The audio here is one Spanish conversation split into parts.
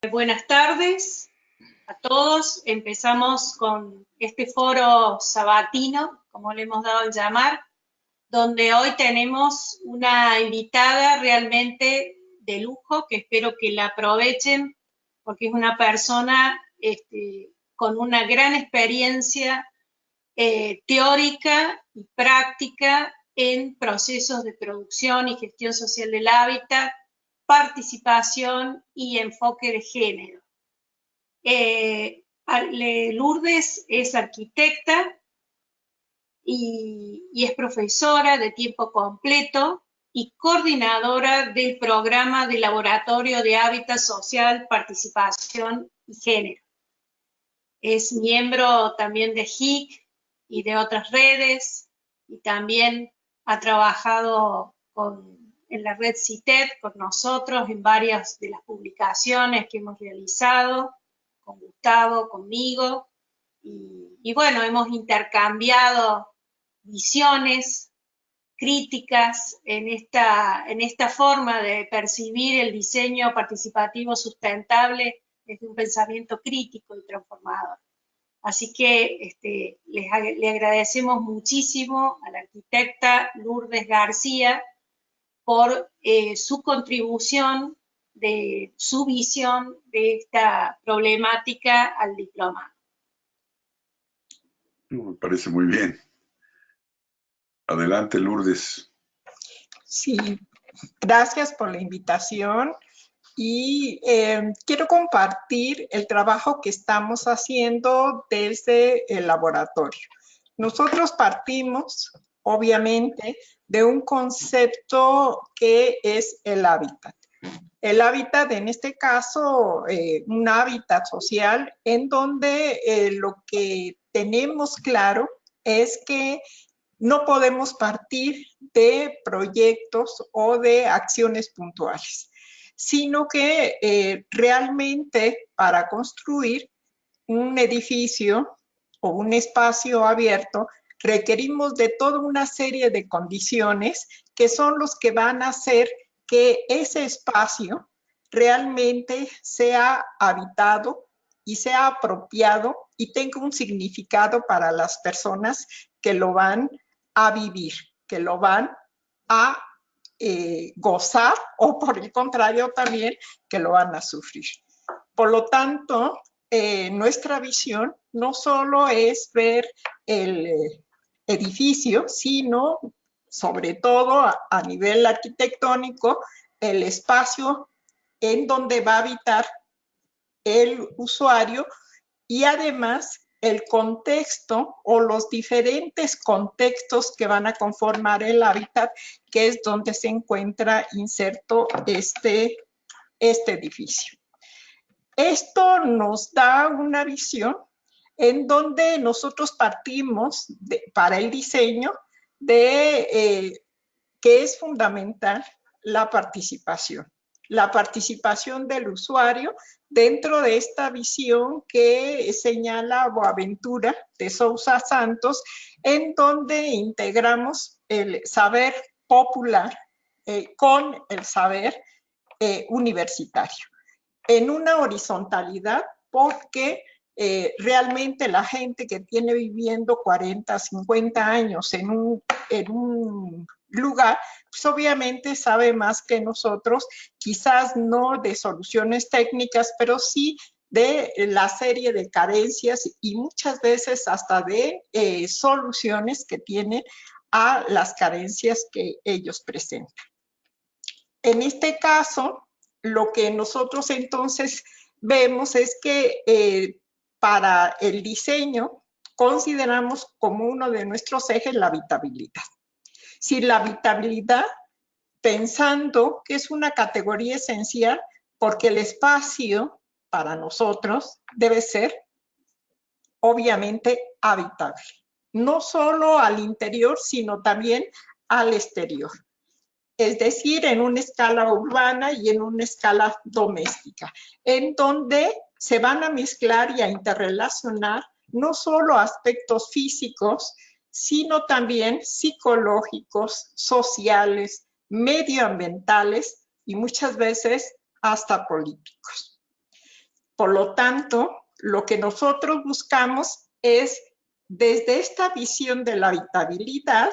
Buenas tardes a todos. Empezamos con este foro sabatino, como le hemos dado el llamar, donde hoy tenemos una invitada realmente de lujo, que espero que la aprovechen, porque es una persona con una gran experiencia teórica y práctica en procesos de producción y gestión social del hábitat, participación y enfoque de género. Lourdes es arquitecta y es profesora de tiempo completo y coordinadora del programa de Laboratorio de Hábitat Social, Participación y Género. Es miembro también de HIC y de otras redes, y también ha trabajado en la red CITED con nosotros en varias de las publicaciones que hemos realizado, con Gustavo, conmigo, y bueno, hemos intercambiado visiones, críticas en esta forma de percibir el diseño participativo sustentable desde un pensamiento crítico y transformador. Así que le agradecemos muchísimo a la arquitecta Lourdes García por su contribución, de su visión de esta problemática al diplomado. Me parece muy bien. Adelante, Lourdes. Sí, gracias por la invitación y quiero compartir el trabajo que estamos haciendo desde el laboratorio. Nosotros partimos, obviamente, de un concepto que es el hábitat. El hábitat, en este caso, un hábitat social en donde lo que tenemos claro es que no podemos partir de proyectos o de acciones puntuales, sino que realmente para construir un edificio o un espacio abierto requerimos de toda una serie de condiciones que son los que van a hacer que ese espacio realmente sea habitado y sea apropiado y tenga un significado para las personas que lo van a vivir, que lo van a gozar o por el contrario también que lo van a sufrir. Por lo tanto, nuestra visión no solo es ver el edificio, sino sobre todo a nivel arquitectónico, el espacio en donde va a habitar el usuario y además el contexto o los diferentes contextos que van a conformar el hábitat, que es donde se encuentra inserto este edificio. Esto nos da una visión en donde nosotros partimos para el diseño de que es fundamental la participación del usuario dentro de esta visión que señala Boaventura de Sousa Santos, en donde integramos el saber popular con el saber universitario, en una horizontalidad, porque realmente la gente que tiene viviendo 40, 50 años en un lugar, pues obviamente sabe más que nosotros, quizás no de soluciones técnicas, pero sí de la serie de carencias y muchas veces hasta de soluciones que tienen a las carencias que ellos presentan. En este caso, lo que nosotros entonces vemos es que para el diseño consideramos como uno de nuestros ejes la habitabilidad. Si la habitabilidad, pensando que es una categoría esencial porque el espacio para nosotros debe ser obviamente habitable, no solo al interior, sino también al exterior. Es decir, en una escala urbana y en una escala doméstica, en donde se van a mezclar y a interrelacionar no solo aspectos físicos, sino también psicológicos, sociales, medioambientales y muchas veces hasta políticos. Por lo tanto, lo que nosotros buscamos es, desde esta visión de la habitabilidad,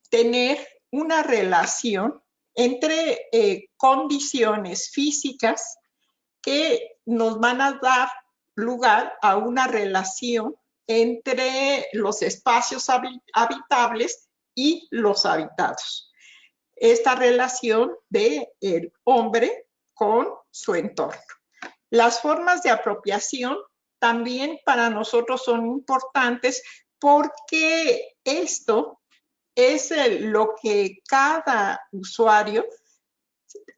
tener una relación entre condiciones físicas que nos van a dar lugar a una relación entre los espacios habitables y los habitados. Esta relación del hombre con su entorno. Las formas de apropiación también para nosotros son importantes porque esto es lo que cada usuario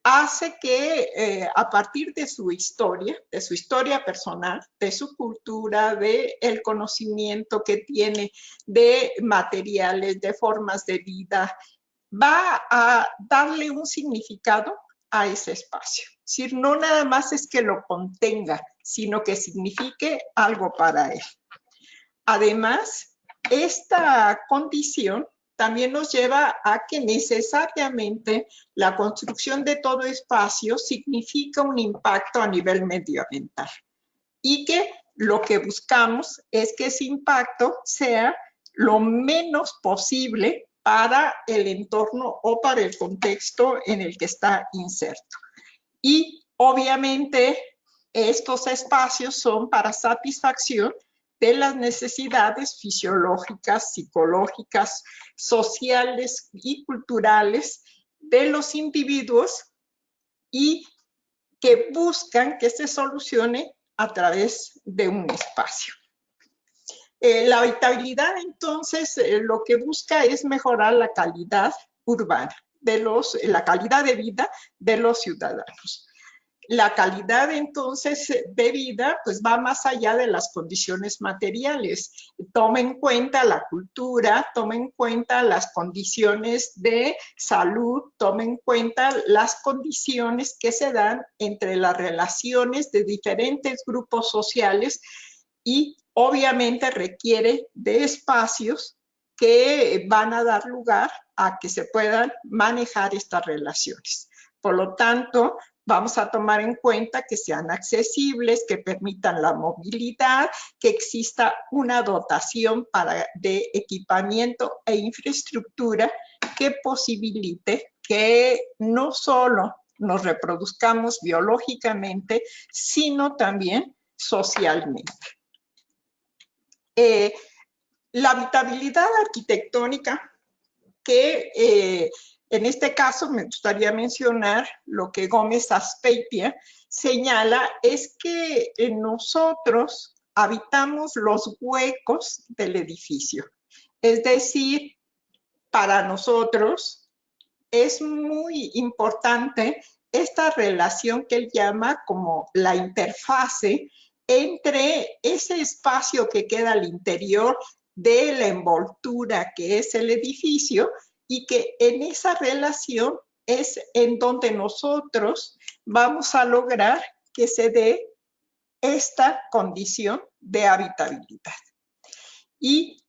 hace que a partir de su historia personal, de su cultura, del conocimiento que tiene de materiales, de formas de vida, va a darle un significado a ese espacio. Es decir, no nada más es que lo contenga, sino que signifique algo para él. Además, esta condición también nos lleva a que necesariamente la construcción de todo espacio significa un impacto a nivel medioambiental y que lo que buscamos es que ese impacto sea lo menos posible para el entorno o para el contexto en el que está inserto. Y obviamente estos espacios son para satisfacción de las necesidades fisiológicas, psicológicas, sociales y culturales de los individuos y que buscan que se solucione a través de un espacio. La habitabilidad, entonces, lo que busca es mejorar la calidad urbana, la calidad de vida de los ciudadanos. La calidad, entonces, de vida, pues va más allá de las condiciones materiales. Toma en cuenta la cultura, toma en cuenta las condiciones de salud, toma en cuenta las condiciones que se dan entre las relaciones de diferentes grupos sociales y obviamente requiere de espacios que van a dar lugar a que se puedan manejar estas relaciones. Por lo tanto, vamos a tomar en cuenta que sean accesibles, que permitan la movilidad, que exista una dotación de equipamiento e infraestructura que posibilite que no solo nos reproduzcamos biológicamente, sino también socialmente. La habitabilidad arquitectónica, que en este caso me gustaría mencionar lo que Gómez Azpeitia señala, es que nosotros habitamos los huecos del edificio. Es decir, para nosotros es muy importante esta relación que él llama como la interfase entre ese espacio que queda al interior de la envoltura que es el edificio y que en esa relación es en donde nosotros vamos a lograr que se dé esta condición de habitabilidad. Y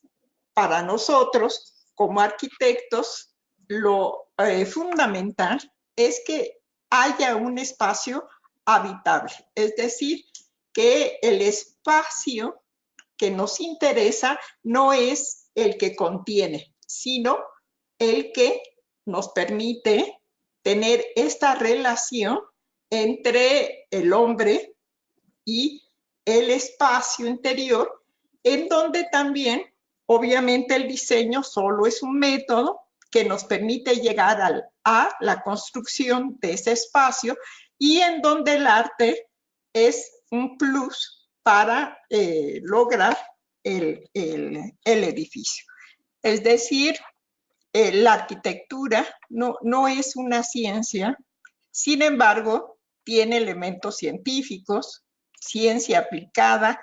para nosotros, como arquitectos, lo fundamental es que haya un espacio habitable, es decir, que el espacio que nos interesa no es el que contiene, sino el que nos permite tener esta relación entre el hombre y el espacio interior, en donde también, obviamente, el diseño solo es un método que nos permite llegar a la construcción de ese espacio y en donde el arte es un plus para lograr el edificio. Es decir, la arquitectura no es una ciencia, sin embargo, tiene elementos científicos, ciencia aplicada,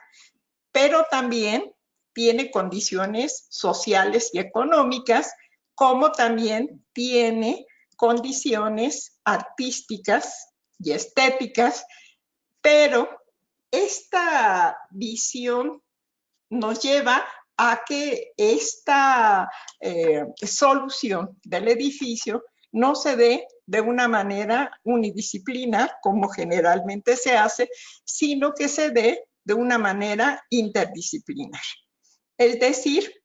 pero también tiene condiciones sociales y económicas, como también tiene condiciones artísticas y estéticas, pero esta visión nos lleva a que esta solución del edificio no se dé de una manera unidisciplinar, como generalmente se hace, sino que se dé de una manera interdisciplinar. Es decir,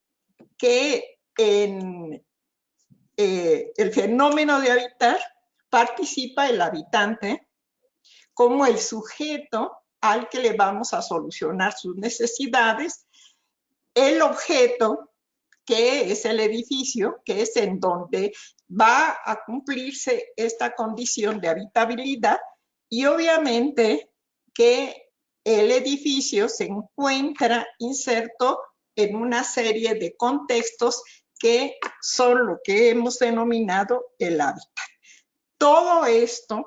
que en el fenómeno de habitar participa el habitante como el sujeto al que le vamos a solucionar sus necesidades, el objeto, que es el edificio, que es en donde va a cumplirse esta condición de habitabilidad, y obviamente que el edificio se encuentra inserto en una serie de contextos que son lo que hemos denominado el hábitat. Todo esto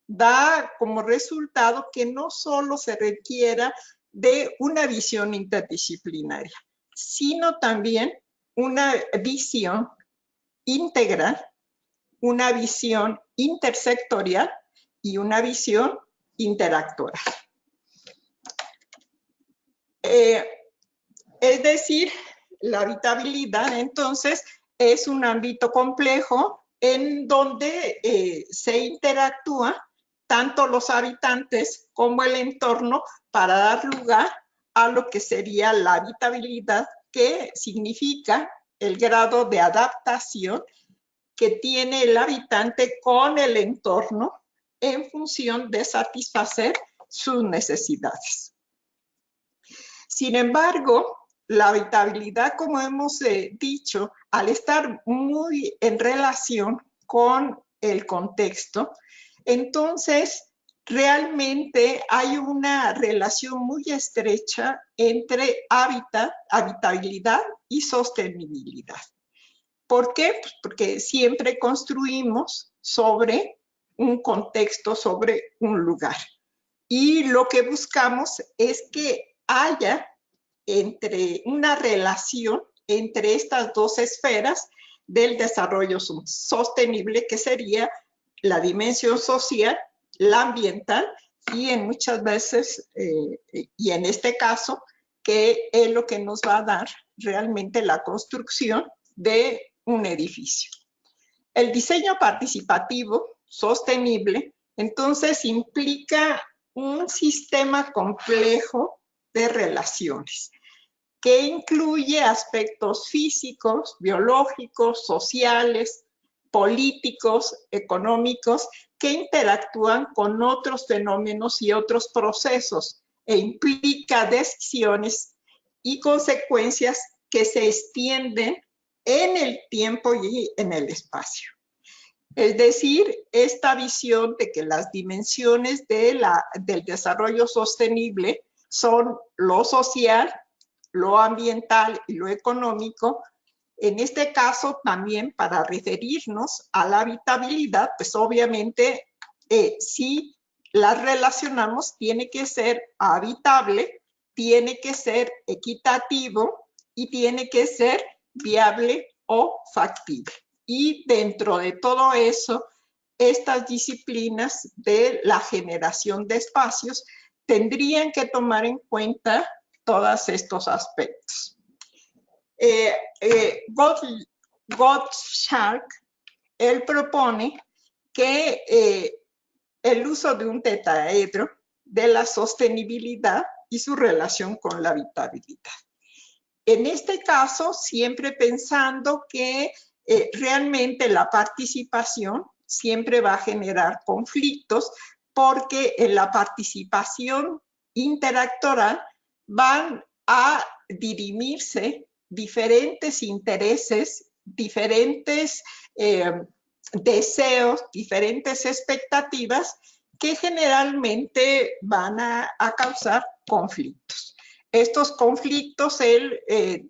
da como resultado que no solo se requiera de una visión interdisciplinaria, sino también una visión integral, una visión intersectorial y una visión interactual. Es decir, la habitabilidad entonces es un ámbito complejo en donde se interactúa tanto los habitantes como el entorno para dar lugar a lo que sería la habitabilidad, que significa el grado de adaptación que tiene el habitante con el entorno en función de satisfacer sus necesidades. Sin embargo, la habitabilidad, como hemos dicho, al estar muy en relación con el contexto, entonces realmente hay una relación muy estrecha entre habitabilidad y sostenibilidad. ¿Por qué? Pues porque siempre construimos sobre un contexto, sobre un lugar. Y lo que buscamos es que haya una relación entre estas dos esferas del desarrollo sostenible, que sería la dimensión social, la ambiental y en muchas veces, y en este caso, que es lo que nos va a dar realmente la construcción de un edificio. El diseño participativo sostenible, entonces, implica un sistema complejo de relaciones que incluye aspectos físicos, biológicos, sociales, políticos, económicos, que interactúan con otros fenómenos y otros procesos e implica decisiones y consecuencias que se extienden en el tiempo y en el espacio. Es decir, esta visión de que las dimensiones del desarrollo sostenible son lo social, lo ambiental y lo económico. En este caso, también para referirnos a la habitabilidad, pues obviamente si las relacionamos, tiene que ser habitable, tiene que ser equitativo y tiene que ser viable o factible. Y dentro de todo eso, estas disciplinas de la generación de espacios tendrían que tomar en cuenta todos estos aspectos. Gottschalk, él propone que el uso de un tetraedro de la sostenibilidad y su relación con la habitabilidad. En este caso, siempre pensando que realmente la participación siempre va a generar conflictos, porque en la participación interactoral van a dirimirse diferentes intereses, diferentes deseos, diferentes expectativas que generalmente van a causar conflictos. Estos conflictos, él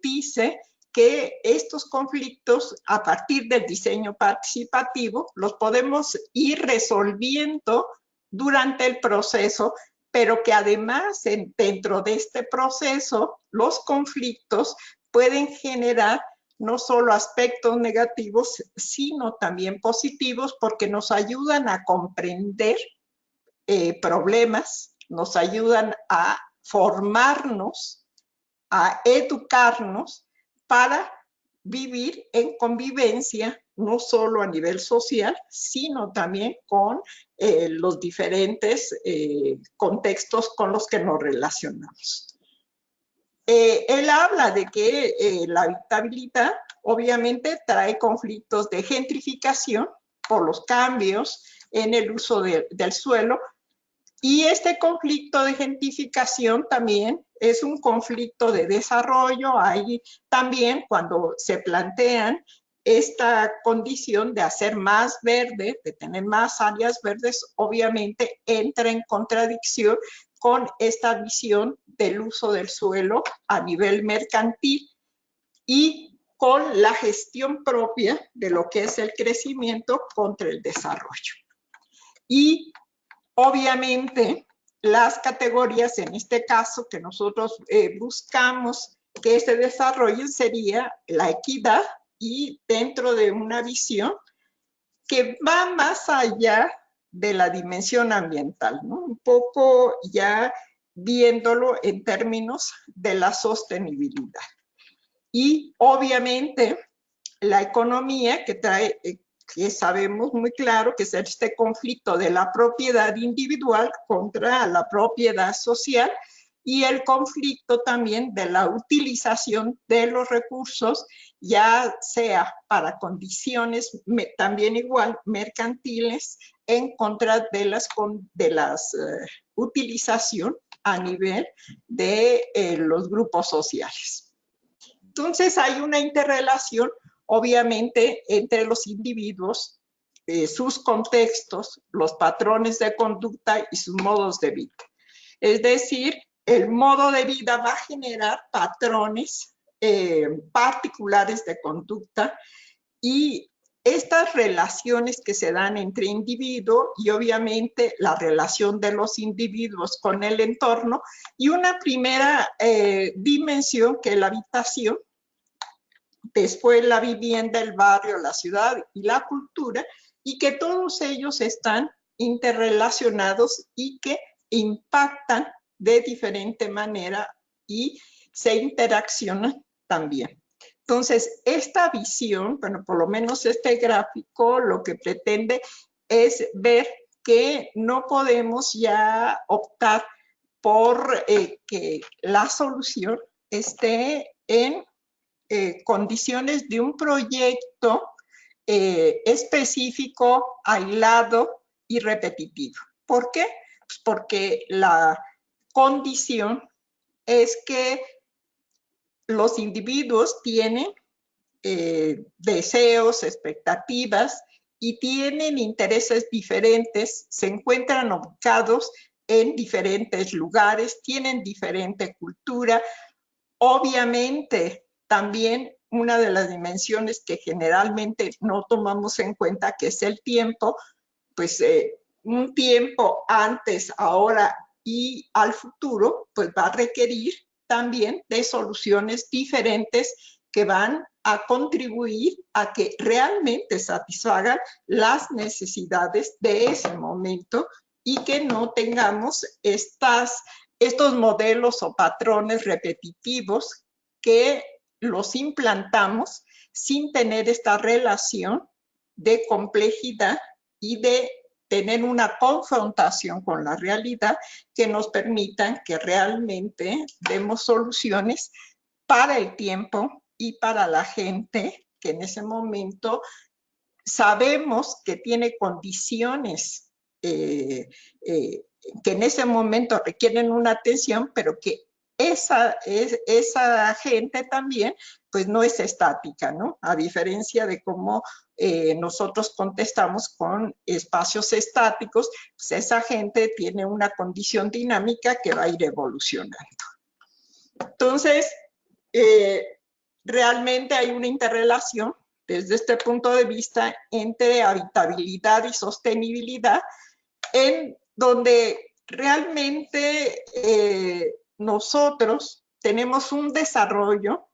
dice que estos conflictos, a partir del diseño participativo, los podemos ir resolviendo durante el proceso, pero que además dentro de este proceso los conflictos pueden generar no solo aspectos negativos, sino también positivos, porque nos ayudan a comprender problemas, nos ayudan a formarnos, a educarnos para vivir en convivencia, no solo a nivel social, sino también con los diferentes contextos con los que nos relacionamos. Él habla de que la habitabilidad obviamente trae conflictos de gentrificación por los cambios en el uso del suelo, y este conflicto de gentrificación también es un conflicto de desarrollo. Ahí también cuando se plantean esta condición de hacer más verde, de tener más áreas verdes, obviamente entra en contradicción con esta visión del uso del suelo a nivel mercantil y con la gestión propia de lo que es el crecimiento contra el desarrollo. Y obviamente las categorías, en este caso que nosotros buscamos que se desarrollen, sería la equidad, y dentro de una visión que va más allá de la dimensión ambiental, ¿no? Un poco ya viéndolo en términos de la sostenibilidad. Y obviamente la economía que trae, que sabemos muy claro que es este conflicto de la propiedad individual contra la propiedad social, y el conflicto también de la utilización de los recursos, ya sea para condiciones también igual mercantiles, en contra de las utilización a nivel de los grupos sociales. Entonces hay una interrelación obviamente entre los individuos, sus contextos, los patrones de conducta y sus modos de vida. Es decir, el modo de vida va a generar patrones particulares de conducta, y estas relaciones que se dan entre individuos y obviamente la relación de los individuos con el entorno, y una primera dimensión que es la habitación, después la vivienda, el barrio, la ciudad y la cultura, y que todos ellos están interrelacionados y que impactan de diferente manera y se interaccionan también. Entonces, esta visión, bueno, por lo menos este gráfico, lo que pretende es ver que no podemos ya optar por que la solución esté en condiciones de un proyecto específico, aislado y repetitivo. ¿Por qué? Pues porque la condición es que los individuos tienen deseos, expectativas y tienen intereses diferentes, se encuentran ubicados en diferentes lugares, tienen diferente cultura. Obviamente, también una de las dimensiones que generalmente no tomamos en cuenta, que es el tiempo, pues un tiempo antes, ahora y al futuro, pues va a requerir también de soluciones diferentes que van a contribuir a que realmente satisfagan las necesidades de ese momento y que no tengamos estos modelos o patrones repetitivos que los implantamos sin tener esta relación de complejidad y de tener una confrontación con la realidad que nos permitan que realmente demos soluciones para el tiempo y para la gente que en ese momento sabemos que tiene condiciones que en ese momento requieren una atención, pero que esa gente también pues no es estática, ¿no? A diferencia de cómo nosotros contestamos con espacios estáticos, pues esa gente tiene una condición dinámica que va a ir evolucionando. Entonces, realmente hay una interrelación desde este punto de vista entre habitabilidad y sostenibilidad, en donde realmente nosotros tenemos un desarrollo,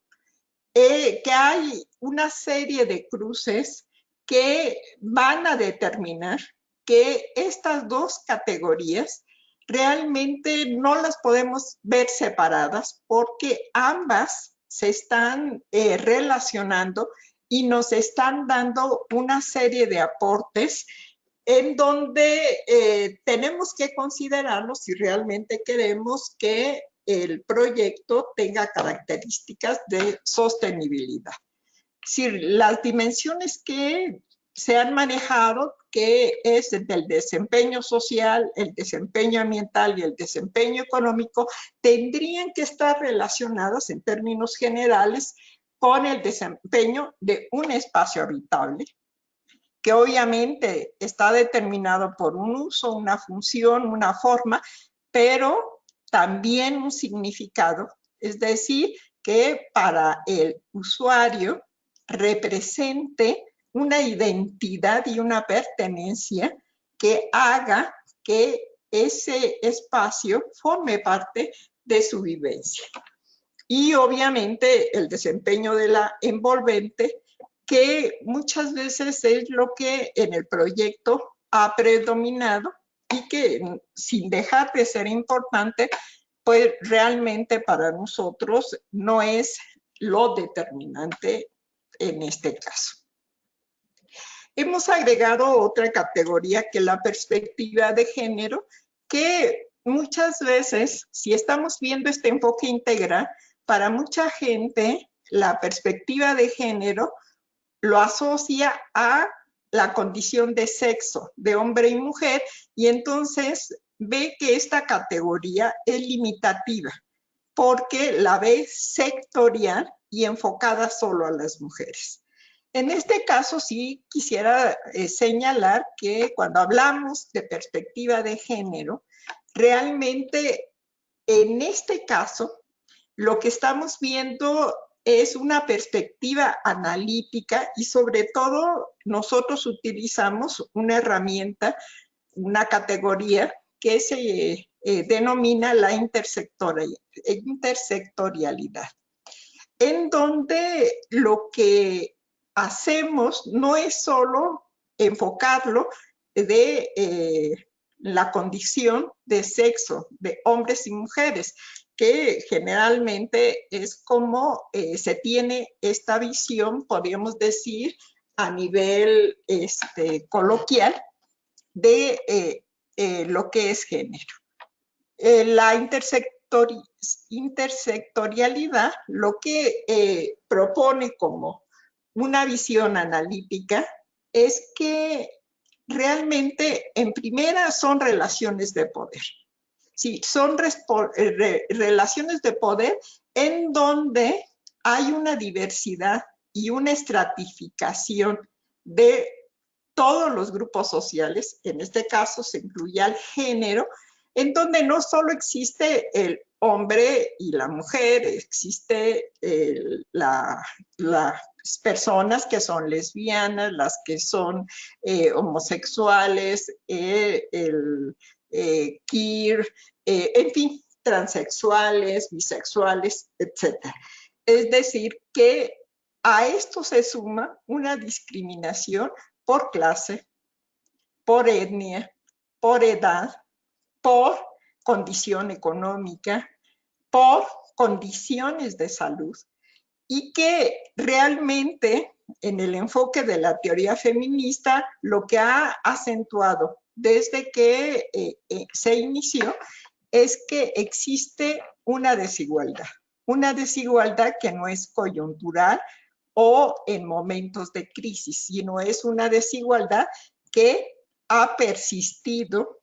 que hay una serie de cruces que van a determinar que estas dos categorías realmente no las podemos ver separadas, porque ambas se están relacionando y nos están dando una serie de aportes en donde tenemos que considerarlo si realmente queremos que el proyecto tenga características de sostenibilidad. Si las dimensiones que se han manejado, que es del desempeño social, el desempeño ambiental y el desempeño económico, tendrían que estar relacionadas en términos generales con el desempeño de un espacio habitable, que obviamente está determinado por un uso, una función, una forma, pero también un significado, es decir, que para el usuario represente una identidad y una pertenencia que haga que ese espacio forme parte de su vivencia. Y obviamente el desempeño de la envolvente, que muchas veces es lo que en el proyecto ha predominado y que sin dejar de ser importante, pues realmente para nosotros no es lo determinante en este caso. Hemos agregado otra categoría que es la perspectiva de género, que muchas veces, si estamos viendo este enfoque integral, para mucha gente la perspectiva de género lo asocia a la condición de sexo, de hombre y mujer, y entonces ve que esta categoría es limitativa, porque la ve sectorial y enfocada solo a las mujeres. En este caso sí quisiera señalar que cuando hablamos de perspectiva de género, realmente en este caso lo que estamos viendo es una perspectiva analítica y sobre todo nosotros utilizamos una herramienta, una categoría que se denomina la intersectorialidad, en donde lo que hacemos no es solo enfocarlo de la condición de sexo de hombres y mujeres, que generalmente es como se tiene esta visión, podríamos decir, a nivel coloquial de lo que es género. La intersectorialidad lo que propone como una visión analítica es que realmente en primera son relaciones de poder. Sí, son relaciones de poder en donde hay una diversidad y una estratificación de todos los grupos sociales, en este caso se incluye al género, en donde no solo existe el hombre y la mujer, existe las personas que son lesbianas, las que son homosexuales, queer, en fin, transexuales, bisexuales, etc. Es decir, que a esto se suma una discriminación por clase, por etnia, por edad, por condición económica, por condiciones de salud, y que realmente en el enfoque de la teoría feminista lo que ha acentuado desde que se inició es que existe una desigualdad que no es coyuntural o en momentos de crisis, sino es una desigualdad que ha persistido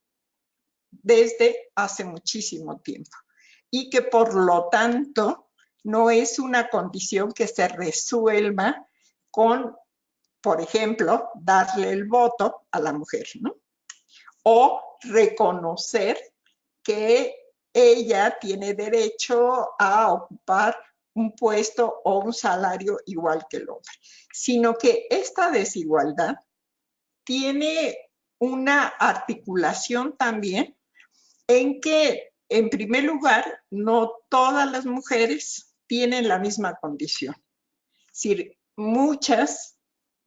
desde hace muchísimo tiempo y que por lo tanto no es una condición que se resuelva con, por ejemplo, darle el voto a la mujer, ¿no? O reconocer que ella tiene derecho a ocupar un puesto o un salario igual que el hombre, sino que esta desigualdad tiene una articulación también en que, en primer lugar, no todas las mujeres tienen la misma condición. Es decir, muchas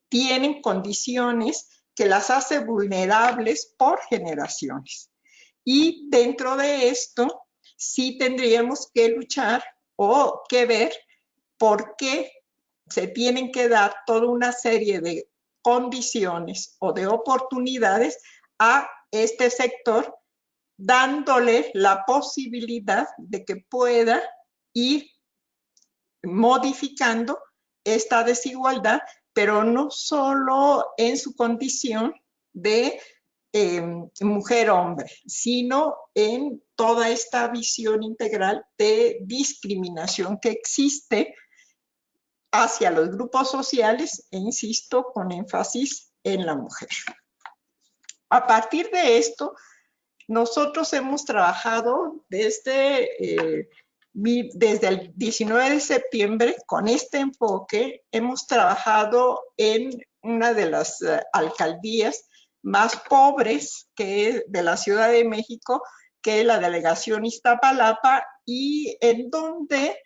tienen condiciones que las hace vulnerables por generaciones. Y dentro de esto, sí tendríamos que luchar o que ver por qué se tienen que dar toda una serie de condiciones o de oportunidades a este sector, dándole la posibilidad de que pueda ir modificando esta desigualdad, pero no solo en su condición de mujer-hombre, sino en toda esta visión integral de discriminación que existe hacia los grupos sociales, e insisto, con énfasis en la mujer. A partir de esto, nosotros hemos trabajado desde el 19 de septiembre con este enfoque. Hemos trabajado en una de las alcaldías más pobres de la Ciudad de México, que es la delegación Iztapalapa, y en donde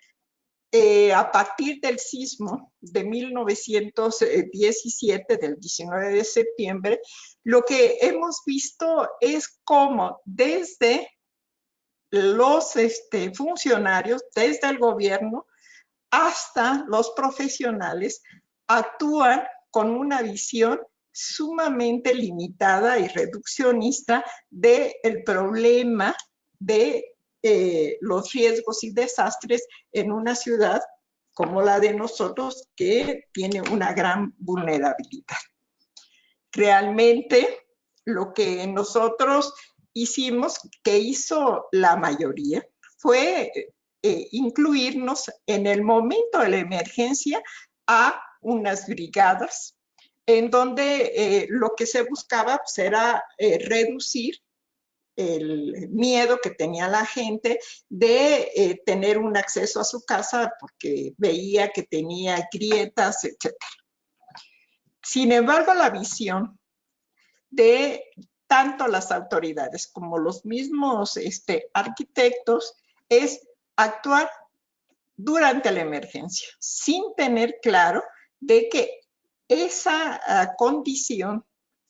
a partir del sismo de 1917, del 19 de septiembre, lo que hemos visto es cómo desde los funcionarios, desde el gobierno hasta los profesionales, actúan con una visión sumamente limitada y reduccionista del problema de los riesgos y desastres en una ciudad como la de nosotros, que tiene una gran vulnerabilidad. Realmente lo que nosotros hicimos, que hizo la mayoría, fue incluirnos en el momento de la emergencia a unas brigadas en donde lo que se buscaba pues, era reducir el miedo que tenía la gente de tener un acceso a su casa porque veía que tenía grietas, etc. Sin embargo, la visión de tanto las autoridades como los mismos arquitectos es actuar durante la emergencia, sin tener claro de que esa condición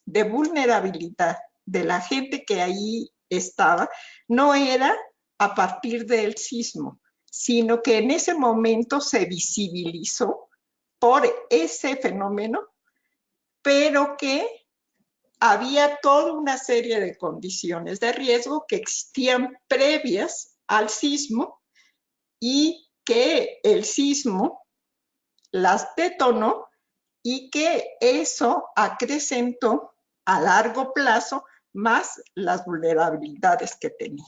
de vulnerabilidad de la gente que ahí estaba no era a partir del sismo, sino que en ese momento se visibilizó por ese fenómeno, pero que había toda una serie de condiciones de riesgo que existían previas al sismo y que el sismo las detonó y que eso acrecentó a largo plazo más las vulnerabilidades que tenía.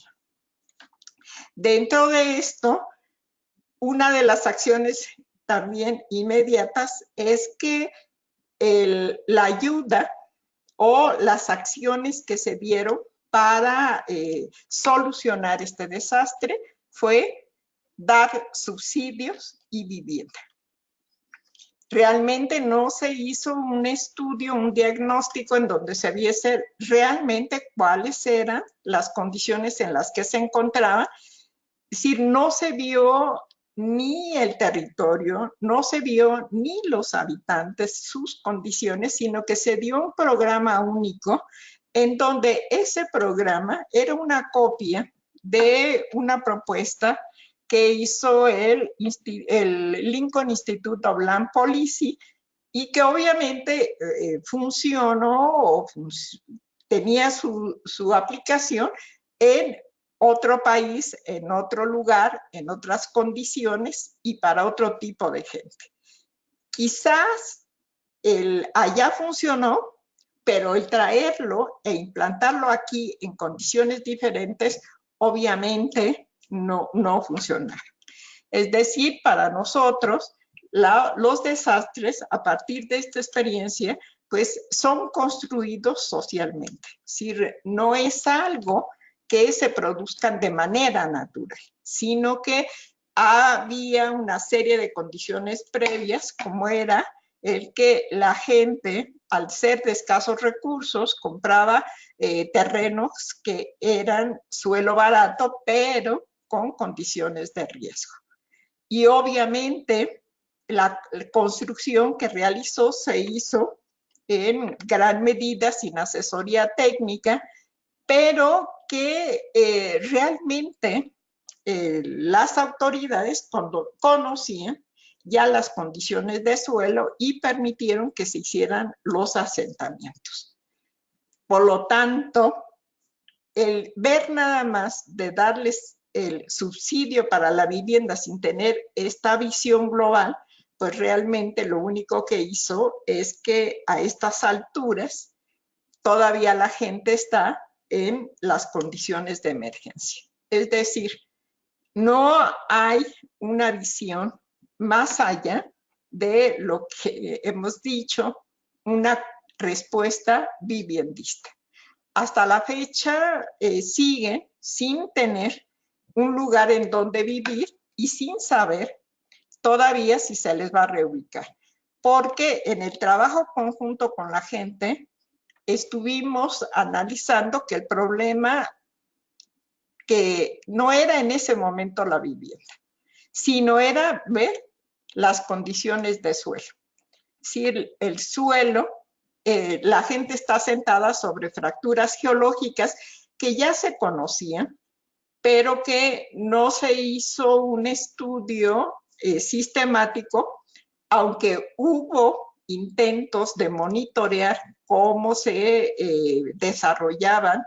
Dentro de esto, una de las acciones también inmediatas es que la ayuda o las acciones que se dieron para solucionar este desastre fue dar subsidios y vivienda. Realmente no se hizo un estudio, un diagnóstico en donde se viese realmente cuáles eran las condiciones en las que se encontraba. Es decir, no se vio ni el territorio, no se vio ni los habitantes, sus condiciones, sino que se dio un programa único en donde ese programa era una copia de una propuesta que hizo el Lincoln Institute of Land Policy y que obviamente funcionó o tenía su aplicación en otro país, en otro lugar, en otras condiciones y para otro tipo de gente. Quizás allá funcionó, pero el traerlo e implantarlo aquí en condiciones diferentes, obviamente no funcionaron. Es decir, para nosotros, los desastres a partir de esta experiencia, pues son construidos socialmente. Es decir, no es algo que se produzcan de manera natural, sino que había una serie de condiciones previas, como era el que la gente, al ser de escasos recursos, compraba terrenos que eran suelo barato, pero con condiciones de riesgo. Y obviamente la construcción que realizó se hizo en gran medida sin asesoría técnica, pero que realmente las autoridades conocían ya las condiciones de suelo y permitieron que se hicieran los asentamientos. Por lo tanto, el ver nada más de darles el subsidio para la vivienda sin tener esta visión global, pues realmente lo único que hizo es que a estas alturas todavía la gente está en las condiciones de emergencia. Es decir, no hay una visión más allá de lo que hemos dicho, una respuesta viviendista. Hasta la fecha siguen sin tener un lugar en donde vivir y sin saber todavía si se les va a reubicar. Porque en el trabajo conjunto con la gente estuvimos analizando que el problema que no era en ese momento la vivienda, sino era ver las condiciones de suelo. Si el suelo, la gente está sentada sobre fracturas geológicas que ya se conocían, pero que no se hizo un estudio sistemático, aunque hubo intentos de monitorear cómo se desarrollaban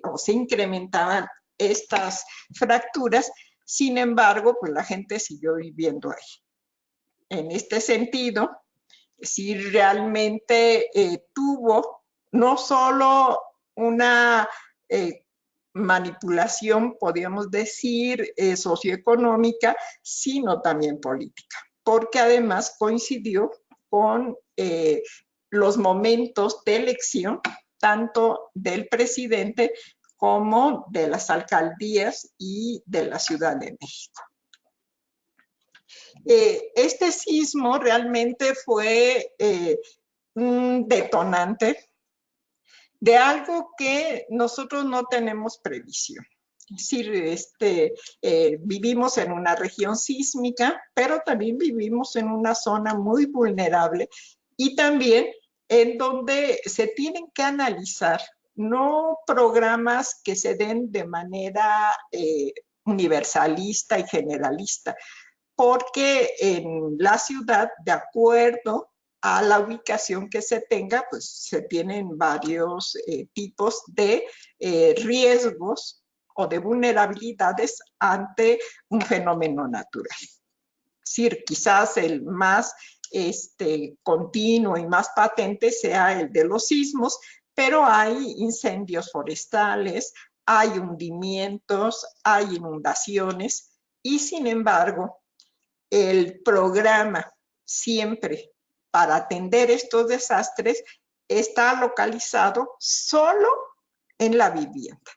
o se incrementaban estas fracturas. Sin embargo, pues la gente siguió viviendo ahí. En este sentido, si realmente tuvo no solo una manipulación, podríamos decir, socioeconómica, sino también política, porque además coincidió con los momentos de elección, tanto del presidente como de las alcaldías y de la Ciudad de México. Este sismo realmente fue un detonante de algo que nosotros no tenemos previsión. Es decir, vivimos en una región sísmica, pero también vivimos en una zona muy vulnerable y también en donde se tienen que analizar no programas que se den de manera universalista y generalista, porque en la ciudad, de acuerdo a la ubicación que se tenga, pues se tienen varios tipos de riesgos o de vulnerabilidades ante un fenómeno natural. Es decir, quizás el más continuo y más patente sea el de los sismos, pero hay incendios forestales, hay hundimientos, hay inundaciones y sin embargo, el programa siempre para atender estos desastres está localizado solo en la vivienda,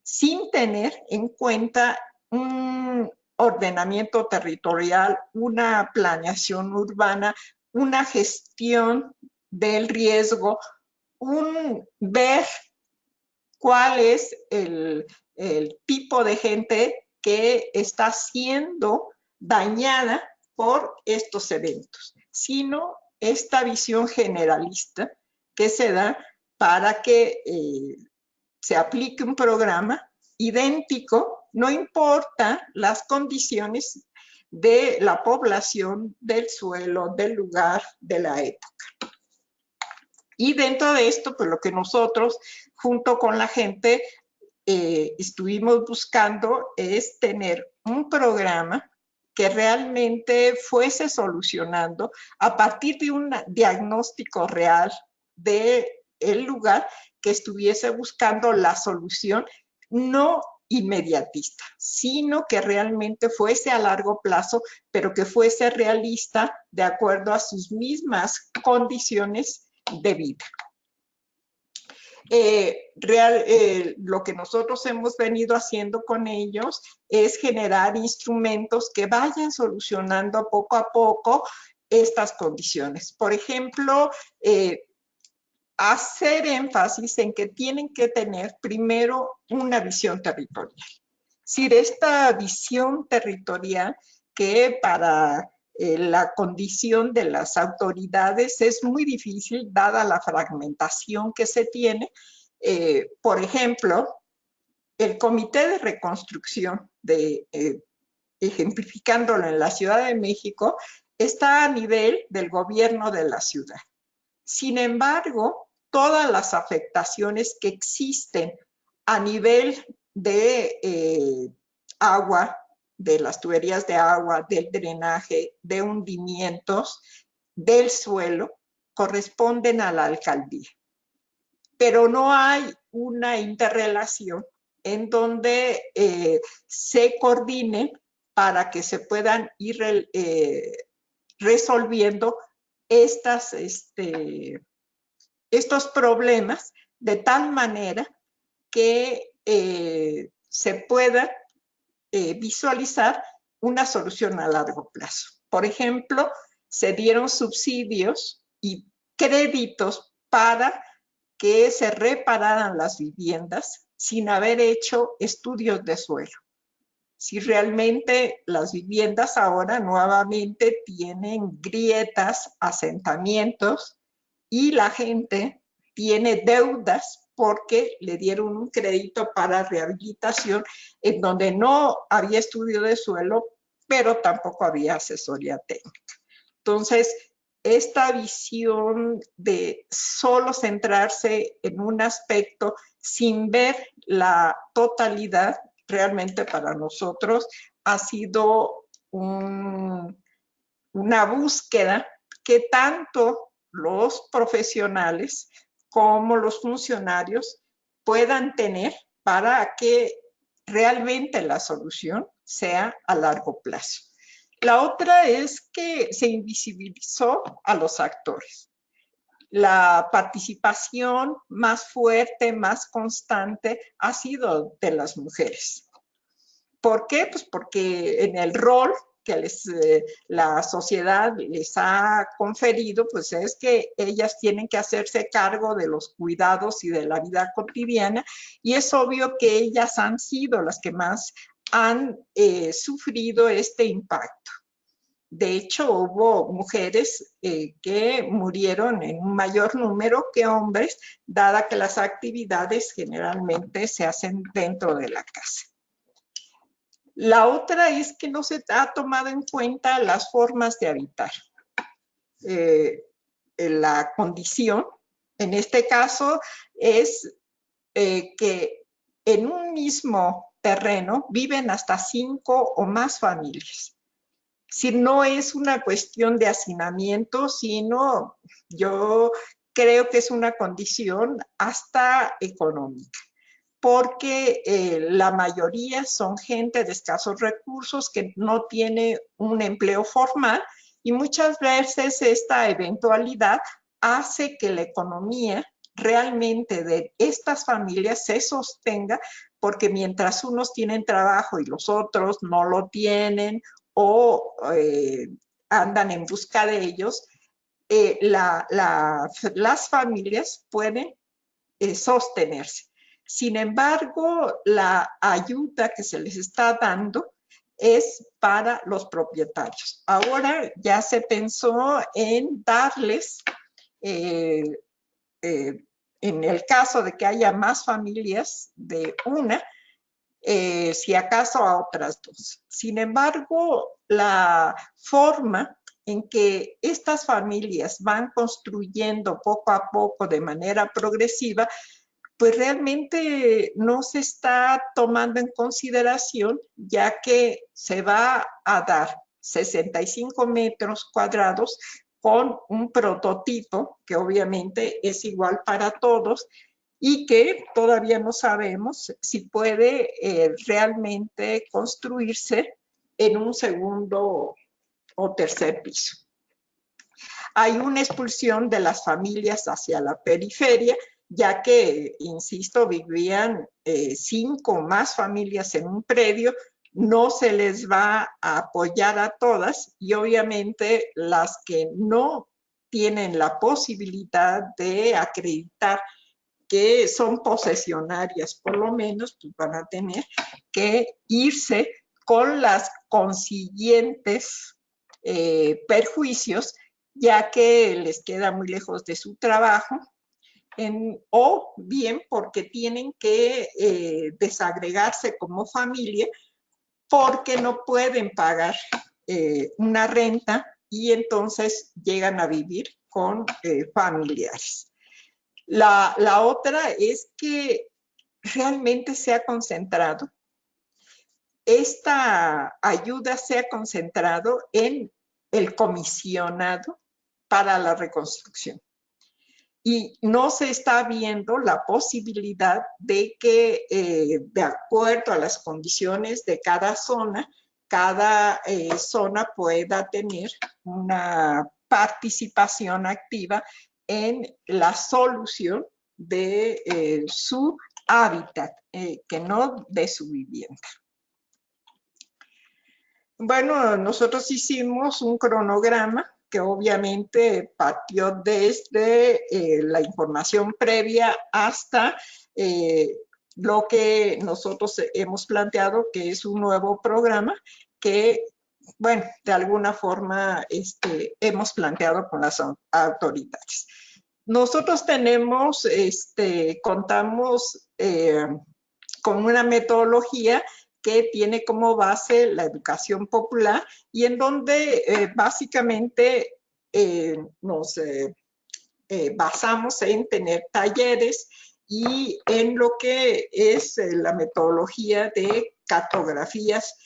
sin tener en cuenta un ordenamiento territorial, una planeación urbana, una gestión del riesgo, un ver cuál es el tipo de gente que está siendo dañada por estos eventos, sino esta visión generalista que se da para que se aplique un programa idéntico, no importa las condiciones de la población, del suelo, del lugar, de la época. Y dentro de esto, pues lo que nosotros, junto con la gente, estuvimos buscando es tener un programa que realmente fuese solucionando a partir de un diagnóstico real del lugar, que estuviese buscando la solución no inmediatista, sino que realmente fuese a largo plazo, pero que fuese realista de acuerdo a sus mismas condiciones de vida. Lo que nosotros hemos venido haciendo con ellos es generar instrumentos que vayan solucionando poco a poco estas condiciones. Por ejemplo, hacer énfasis en que tienen que tener primero una visión territorial. Es decir, esta visión territorial que para la condición de las autoridades es muy difícil dada la fragmentación que se tiene. Por ejemplo, el Comité de Reconstrucción, ejemplificándolo en la Ciudad de México, está a nivel del gobierno de la ciudad. Sin embargo, todas las afectaciones que existen a nivel de agua, de las tuberías de agua, del drenaje, de hundimientos, del suelo, corresponden a la alcaldía. Pero no hay una interrelación en donde se coordinen para que se puedan ir resolviendo estos problemas de tal manera que se pueda visualizar una solución a largo plazo. Por ejemplo, se dieron subsidios y créditos para que se repararan las viviendas sin haber hecho estudios de suelo. Si realmente las viviendas ahora nuevamente tienen grietas, asentamientos y la gente tiene deudas porque le dieron un crédito para rehabilitación en donde no había estudio de suelo, pero tampoco había asesoría técnica. Entonces, esta visión de solo centrarse en un aspecto sin ver la totalidad, realmente para nosotros ha sido una búsqueda que tanto los profesionales como los funcionarios puedan tener para que realmente la solución sea a largo plazo. La otra es que se invisibilizó a los actores. La participación más fuerte, más constante, ha sido de las mujeres. ¿Por qué? Pues porque en el rol que la sociedad les ha conferido, pues es que ellas tienen que hacerse cargo de los cuidados y de la vida cotidiana, y es obvio que ellas han sido las que más han sufrido este impacto. De hecho, hubo mujeres que murieron en un mayor número que hombres, dada que las actividades generalmente se hacen dentro de la casa. La otra es que no se ha tomado en cuenta las formas de habitar. La condición, en este caso, es que en un mismo terreno viven hasta 5 o más familias. Si no es una cuestión de hacinamiento, sino yo creo que es una condición hasta económica, porque la mayoría son gente de escasos recursos que no tiene un empleo formal, y muchas veces esta eventualidad hace que la economía realmente de estas familias se sostenga, porque mientras unos tienen trabajo y los otros no lo tienen o andan en busca de ellos, las familias pueden sostenerse. Sin embargo, la ayuda que se les está dando es para los propietarios. Ahora ya se pensó en darles, en el caso de que haya más familias de una, si acaso a otras 2. Sin embargo, la forma en que estas familias van construyendo poco a poco de manera progresiva, pues realmente no se está tomando en consideración, ya que se va a dar 65 metros cuadrados con un prototipo que obviamente es igual para todos, y que todavía no sabemos si puede realmente construirse en un segundo o tercer piso. Hay una expulsión de las familias hacia la periferia, ya que, insisto, vivían 5 o más familias en un predio. No se les va a apoyar a todas, y obviamente las que no tienen la posibilidad de acreditar que son posesionarias, por lo menos, pues van a tener que irse con las consiguientes perjuicios, ya que les queda muy lejos de su trabajo, o bien porque tienen que desagregarse como familia porque no pueden pagar una renta y entonces llegan a vivir con familiares. La otra es que realmente se ha concentrado, esta ayuda se ha concentrado en el comisionado para la reconstrucción. Y no se está viendo la posibilidad de que, de acuerdo a las condiciones de cada zona pueda tener una participación activa en la solución de su hábitat, que no de su vivienda. Bueno, nosotros hicimos un cronograma que obviamente partió desde la información previa hasta lo que nosotros hemos planteado, que es un nuevo programa que, bueno, de alguna forma hemos planteado con las autoridades. Nosotros tenemos, contamos con una metodología que tiene como base la educación popular y en donde básicamente nos basamos en tener talleres y en lo que es la metodología de cartografías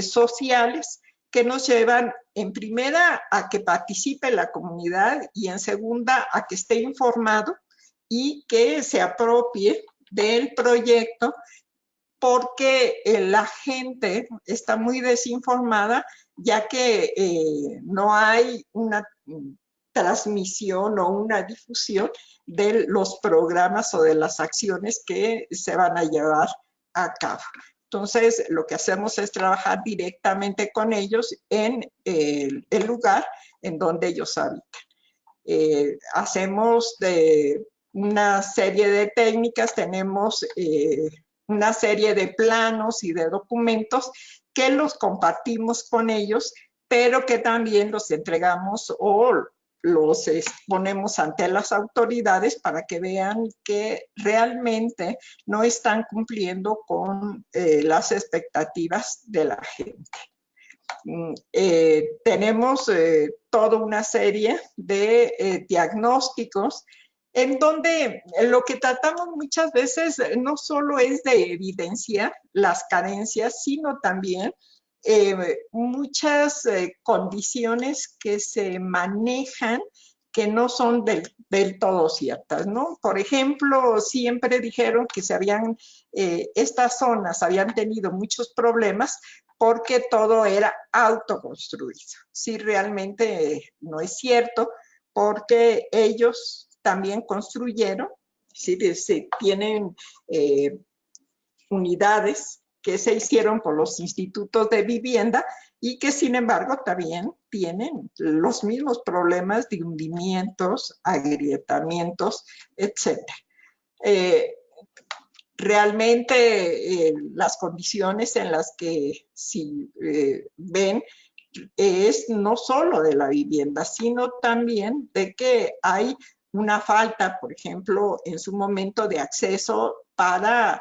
sociales que nos llevan en primera a que participe la comunidad y en segunda a que esté informado y que se apropie del proyecto, porque la gente está muy desinformada, ya que no hay una transmisión o una difusión de los programas o de las acciones que se van a llevar a cabo. Entonces, lo que hacemos es trabajar directamente con ellos en el lugar en donde ellos habitan. Hacemos una serie de técnicas, tenemos una serie de planos y de documentos que los compartimos con ellos, pero que también los entregamos o los exponemos ante las autoridades para que vean que realmente no están cumpliendo con las expectativas de la gente. Tenemos toda una serie de diagnósticos en donde lo que tratamos muchas veces no solo es de evidenciar las carencias, sino también muchas condiciones que se manejan que no son del todo ciertas, ¿no? Por ejemplo, siempre dijeron que estas zonas habían tenido muchos problemas porque todo era autoconstruido. Sí, realmente no es cierto, porque ellos también construyeron, ¿sí? Tienen unidades que se hicieron por los institutos de vivienda y que sin embargo también tienen los mismos problemas de hundimientos, agrietamientos, etc. Realmente las condiciones en las que ven es no solo de la vivienda, sino también de que hay una falta, por ejemplo, en su momento de acceso para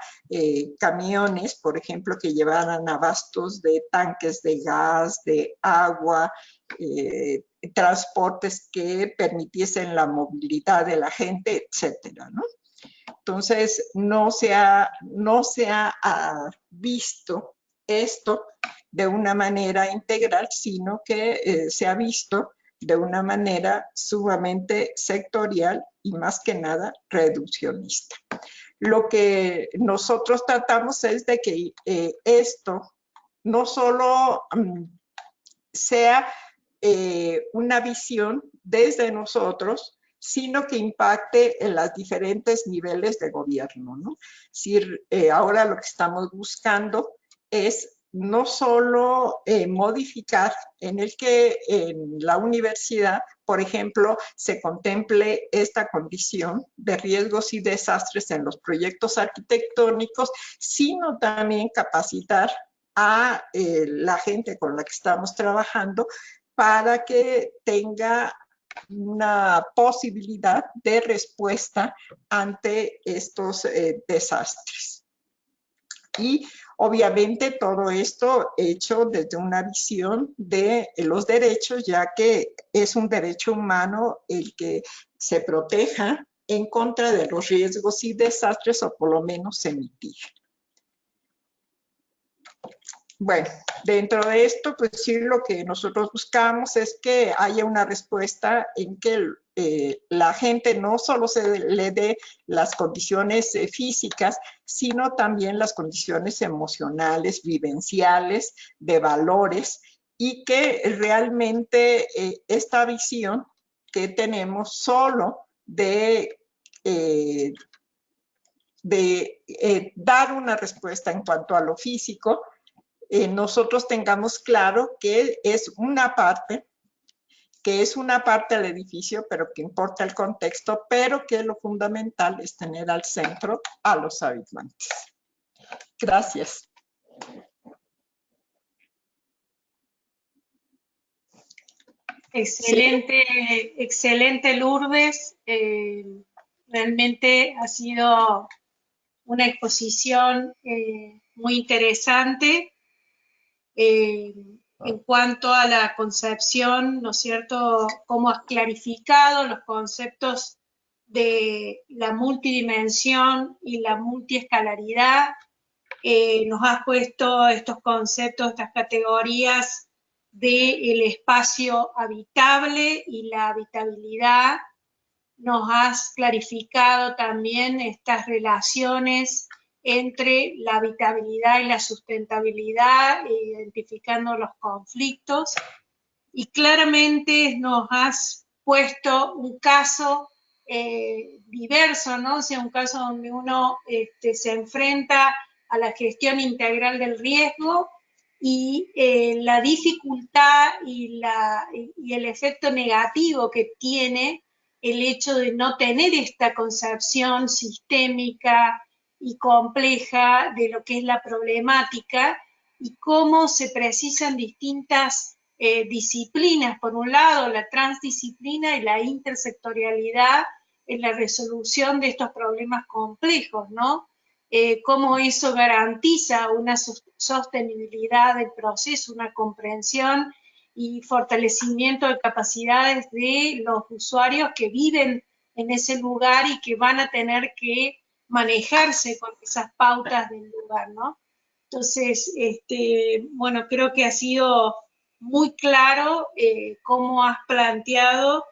camiones, por ejemplo, que llevaran abastos de tanques de gas, de agua, transportes que permitiesen la movilidad de la gente, etcétera, ¿no? Entonces, no se ha visto esto de una manera integral, sino que se ha visto de una manera sumamente sectorial y más que nada reduccionista. Lo que nosotros tratamos es de que esto no solo sea una visión desde nosotros, sino que impacte en los diferentes niveles de gobierno, ¿no? Es decir, ahora lo que estamos buscando es no solo modificar en el que en la universidad, por ejemplo, se contemple esta condición de riesgos y desastres en los proyectos arquitectónicos, sino también capacitar a la gente con la que estamos trabajando para que tenga una posibilidad de respuesta ante estos desastres. Y obviamente todo esto hecho desde una visión de los derechos, ya que es un derecho humano el que se proteja en contra de los riesgos y desastres, o por lo menos se mitiguen. Bueno, dentro de esto, pues sí, lo que nosotros buscamos es que haya una respuesta en que la gente no solo se le dé las condiciones físicas, sino también las condiciones emocionales, vivenciales, de valores, y que realmente esta visión que tenemos solo de dar una respuesta en cuanto a lo físico, nosotros tengamos claro que es una parte del edificio, pero que importa el contexto, pero que lo fundamental es tener al centro a los habitantes. Gracias. Excelente, ¿sí? Excelente, Lourdes. Realmente ha sido una exposición muy interesante en cuanto a la concepción, ¿no es cierto?, cómo has clarificado los conceptos de la multidimensión y la multiescalaridad. Nos has puesto estos conceptos, estas categorías del espacio habitable y la habitabilidad. Nos has clarificado también estas relaciones entre la habitabilidad y la sustentabilidad, identificando los conflictos, y claramente nos has puesto un caso diverso, ¿no? O sea, un caso donde uno se enfrenta a la gestión integral del riesgo y la dificultad y el efecto negativo que tiene el hecho de no tener esta concepción sistémica y compleja de lo que es la problemática y cómo se precisan distintas disciplinas. Por un lado, la transdisciplina y la intersectorialidad en la resolución de estos problemas complejos, ¿no? Cómo eso garantiza una sostenibilidad del proceso, una comprensión y fortalecimiento de capacidades de los usuarios que viven en ese lugar y que van a tener que manejarse con esas pautas del lugar, ¿no? Entonces, bueno, creo que ha sido muy claro cómo has planteado,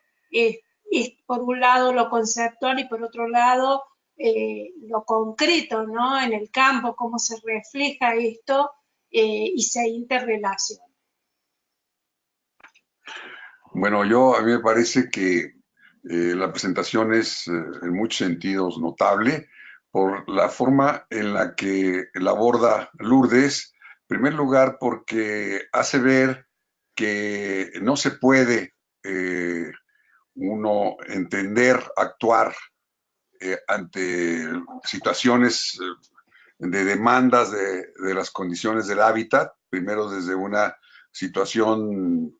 por un lado, lo conceptual y por otro lado, lo concreto, ¿no? En el campo, cómo se refleja esto y se interrelaciona. Bueno, a mí me parece que la presentación es en muchos sentidos notable por la forma en la que la aborda Lourdes. En primer lugar, porque hace ver que no se puede uno entender, actuar ante situaciones de demandas de las condiciones del hábitat, primero desde una situación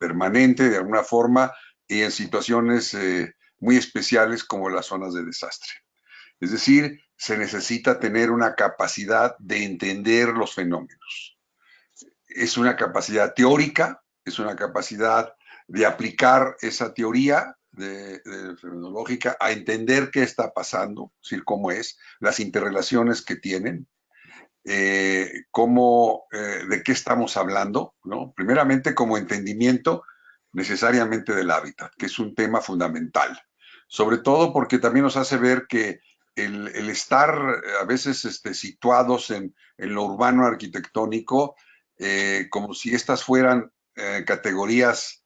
permanente de alguna forma y en situaciones muy especiales como las zonas de desastre. Es decir, se necesita tener una capacidad de entender los fenómenos. Es una capacidad teórica, es una capacidad de aplicar esa teoría de fenomenológica a entender qué está pasando, es decir, cómo es, las interrelaciones que tienen, de qué estamos hablando, ¿no? Primeramente como entendimiento necesariamente del hábitat, que es un tema fundamental, sobre todo porque también nos hace ver que el estar a veces situados en lo urbano arquitectónico, como si estas fueran categorías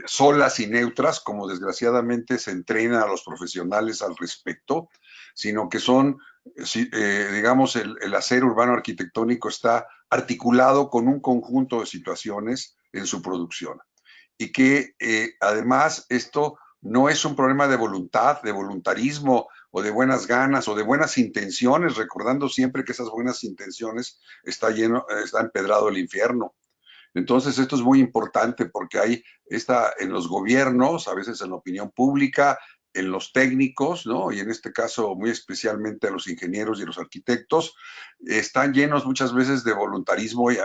solas y neutras, como desgraciadamente se entrena a los profesionales al respecto, sino que son, digamos, el hacer urbano arquitectónico está articulado con un conjunto de situaciones en su producción. Y que además esto no es un problema de voluntad, de voluntarismo o de buenas ganas o de buenas intenciones, recordando siempre que esas buenas intenciones está empedrado el infierno. Entonces esto es muy importante porque hay en los gobiernos, a veces en la opinión pública, en los técnicos, ¿no? Y en este caso muy especialmente a los ingenieros y a los arquitectos, están llenos muchas veces de voluntarismo y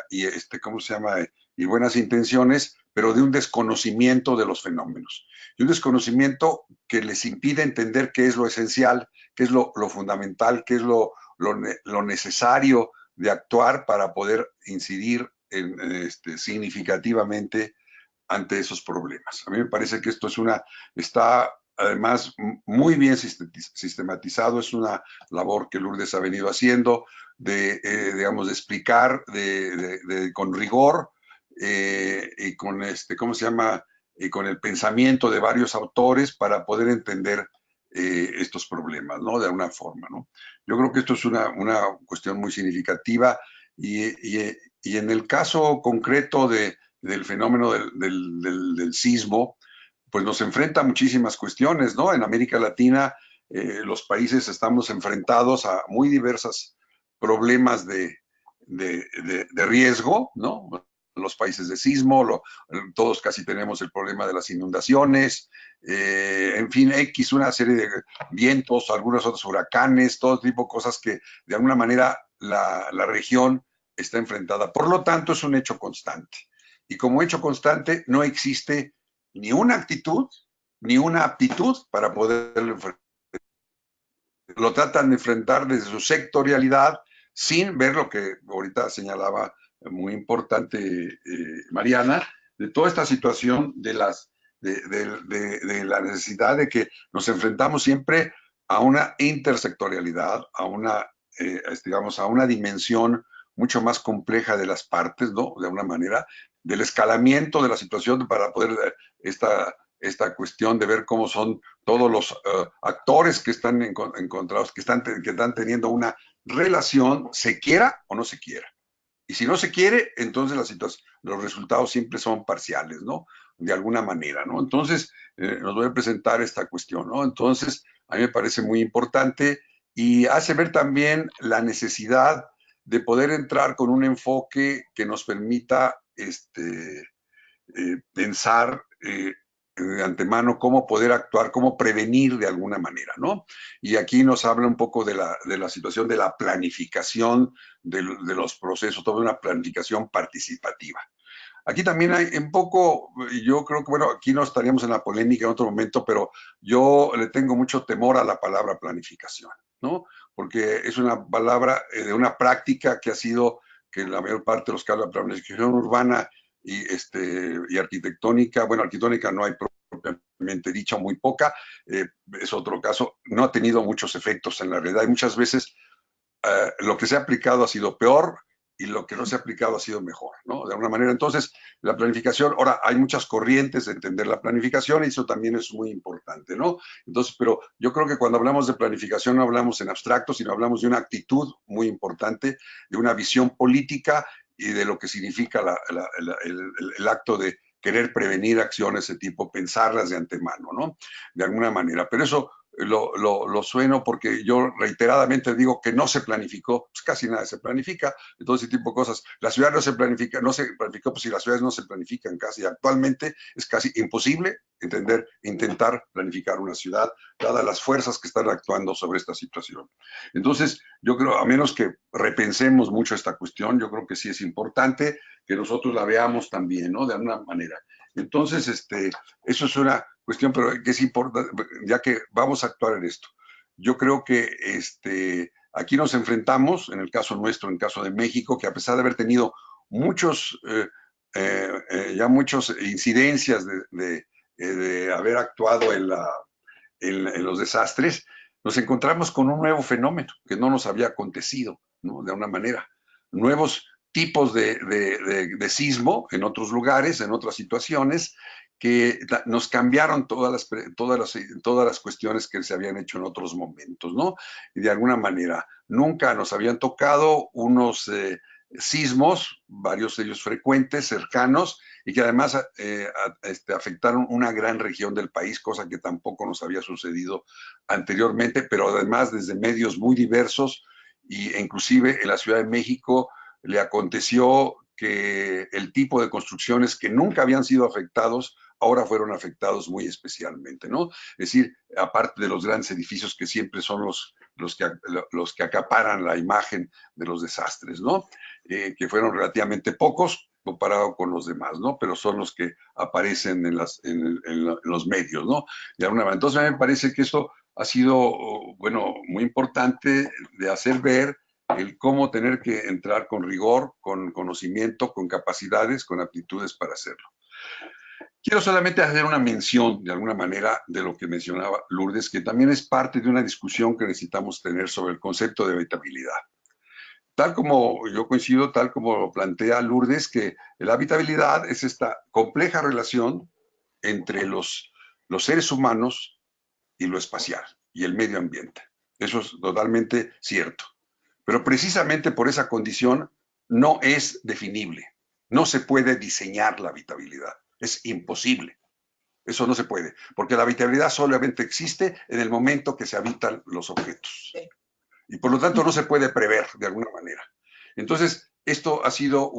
¿cómo se llama? Y buenas intenciones, pero de un desconocimiento de los fenómenos. Y un desconocimiento que les impide entender qué es lo esencial, qué es lo fundamental, qué es lo necesario de actuar para poder incidir significativamente ante esos problemas. A mí me parece que esto está además muy bien sistematizado, es una labor que Lourdes ha venido haciendo digamos, de explicar con rigor y con ¿cómo se llama? Y con el pensamiento de varios autores para poder entender estos problemas, ¿no? De alguna forma, ¿no? Yo creo que esto es una cuestión muy significativa y en el caso concreto del fenómeno del sismo, pues nos enfrenta a muchísimas cuestiones, ¿no? En América Latina, los países estamos enfrentados a muy diversos problemas de riesgo, ¿no? Los países de sismo, todos casi tenemos el problema de las inundaciones, en fin, una serie de vientos, algunos otros huracanes, todo tipo de cosas que de alguna manera la región está enfrentada. Por lo tanto, es un hecho constante. Y como hecho constante, no existe ni una actitud ni una aptitud para poderlo enfrentar. Lo tratan de enfrentar desde su sectorialidad sin ver lo que ahorita señalaba muy importante Mariana, de toda esta situación de la necesidad de que nos enfrentamos siempre a una intersectorialidad, digamos, a una dimensión mucho más compleja de las partes, ¿no? De alguna manera, del escalamiento de la situación para poder esta cuestión de ver cómo son todos los actores que están encontrados, que están teniendo una relación, se quiera o no se quiera. Y si no se quiere, entonces los resultados siempre son parciales, ¿no? De alguna manera, ¿no? Entonces, nos voy a presentar esta cuestión, ¿no? Entonces, a mí me parece muy importante y hace ver también la necesidad de poder entrar con un enfoque que nos permita pensar de antemano cómo poder actuar, cómo prevenir de alguna manera, ¿no? Y aquí nos habla un poco de la situación de la planificación de los procesos, toda una planificación participativa. Aquí también hay un poco, yo creo que, bueno, aquí no estaríamos en la polémica en otro momento, pero yo le tengo mucho temor a la palabra planificación, ¿no? Porque es una palabra de una práctica que ha sido, que la mayor parte de los que hablan de planificación urbana y arquitectónica, bueno, arquitectónica no hay propiamente dicha, muy poca, es otro caso, no ha tenido muchos efectos en la realidad y muchas veces lo que se ha aplicado ha sido peor y lo que no se ha aplicado ha sido mejor, ¿no? De alguna manera, entonces, la planificación, ahora hay muchas corrientes de entender la planificación y eso también es muy importante, ¿no? Entonces, pero yo creo que cuando hablamos de planificación no hablamos en abstracto, sino hablamos de una actitud muy importante, de una visión política y de lo que significa el acto de querer prevenir acciones de tipo, pensarlas de antemano, ¿no? De alguna manera. Pero eso lo sueno porque yo reiteradamente digo que no se planificó, pues casi nada se planifica, todo ese tipo de cosas. La ciudad no se planificó, pues si las ciudades no se planifican casi actualmente, es casi imposible intentar planificar una ciudad, dadas las fuerzas que están actuando sobre esta situación. Entonces, yo creo, a menos que repensemos mucho esta cuestión, yo creo que sí es importante que nosotros la veamos también, ¿no? De alguna manera. Entonces, eso es una cuestión, pero que es importante, ya que vamos a actuar en esto. Yo creo que aquí nos enfrentamos, en el caso nuestro, en el caso de México, que a pesar de haber tenido muchas incidencias de haber actuado en los desastres, nos encontramos con un nuevo fenómeno que no nos había acontecido, ¿no? De una manera. Nuevos tipos de sismo en otros lugares, en otras situaciones, que nos cambiaron todas las cuestiones que se habían hecho en otros momentos, ¿no? Y de alguna manera, nunca nos habían tocado unos sismos, varios de ellos frecuentes, cercanos, y que además afectaron una gran región del país, cosa que tampoco nos había sucedido anteriormente, pero además desde medios muy diversos, e inclusive en la Ciudad de México le aconteció que el tipo de construcciones que nunca habían sido afectados ahora fueron afectados muy especialmente, ¿no? Es decir, aparte de los grandes edificios que siempre son los que acaparan la imagen de los desastres, ¿no? Que fueron relativamente pocos comparado con los demás, ¿no? Pero son los que aparecen en los medios, ¿no? De alguna manera. Entonces, a mí me parece que esto ha sido, bueno, muy importante de hacer ver el cómo tener que entrar con rigor, con conocimiento, con capacidades, con aptitudes para hacerlo. Quiero solamente hacer una mención, de alguna manera, de lo que mencionaba Lourdes, que también es parte de una discusión que necesitamos tener sobre el concepto de habitabilidad. Tal como yo coincido, tal como lo plantea Lourdes, que la habitabilidad es esta compleja relación entre los seres humanos y lo espacial y el medio ambiente. Eso es totalmente cierto. Pero precisamente por esa condición no es definible. No se puede diseñar la habitabilidad. Es imposible. Eso no se puede, porque la habitabilidad solamente existe en el momento que se habitan los objetos. Y por lo tanto no se puede prever de alguna manera. Entonces, esto ha sido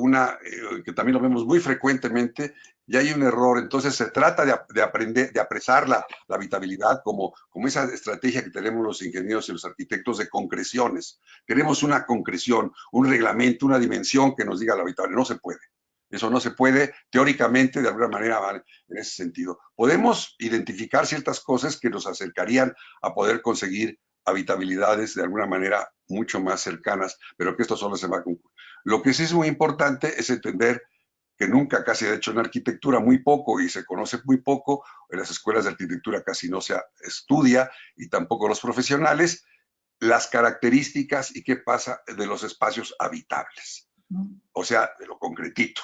que también lo vemos muy frecuentemente, y hay un error. Entonces se trata de aprender, de apresar la habitabilidad como esa estrategia que tenemos los ingenieros y los arquitectos de concreciones. Queremos una concreción, un reglamento, una dimensión que nos diga la habitabilidad. No se puede. Eso no se puede teóricamente, de alguna manera, en ese sentido. Podemos identificar ciertas cosas que nos acercarían a poder conseguir habitabilidades de alguna manera mucho más cercanas, pero que esto solo se va a concluir. Lo que sí es muy importante es entender que nunca acá se ha hecho en arquitectura, muy poco, y se conoce muy poco, en las escuelas de arquitectura casi no se estudia, y tampoco los profesionales, las características y qué pasa de los espacios habitables, o sea, de lo concretito.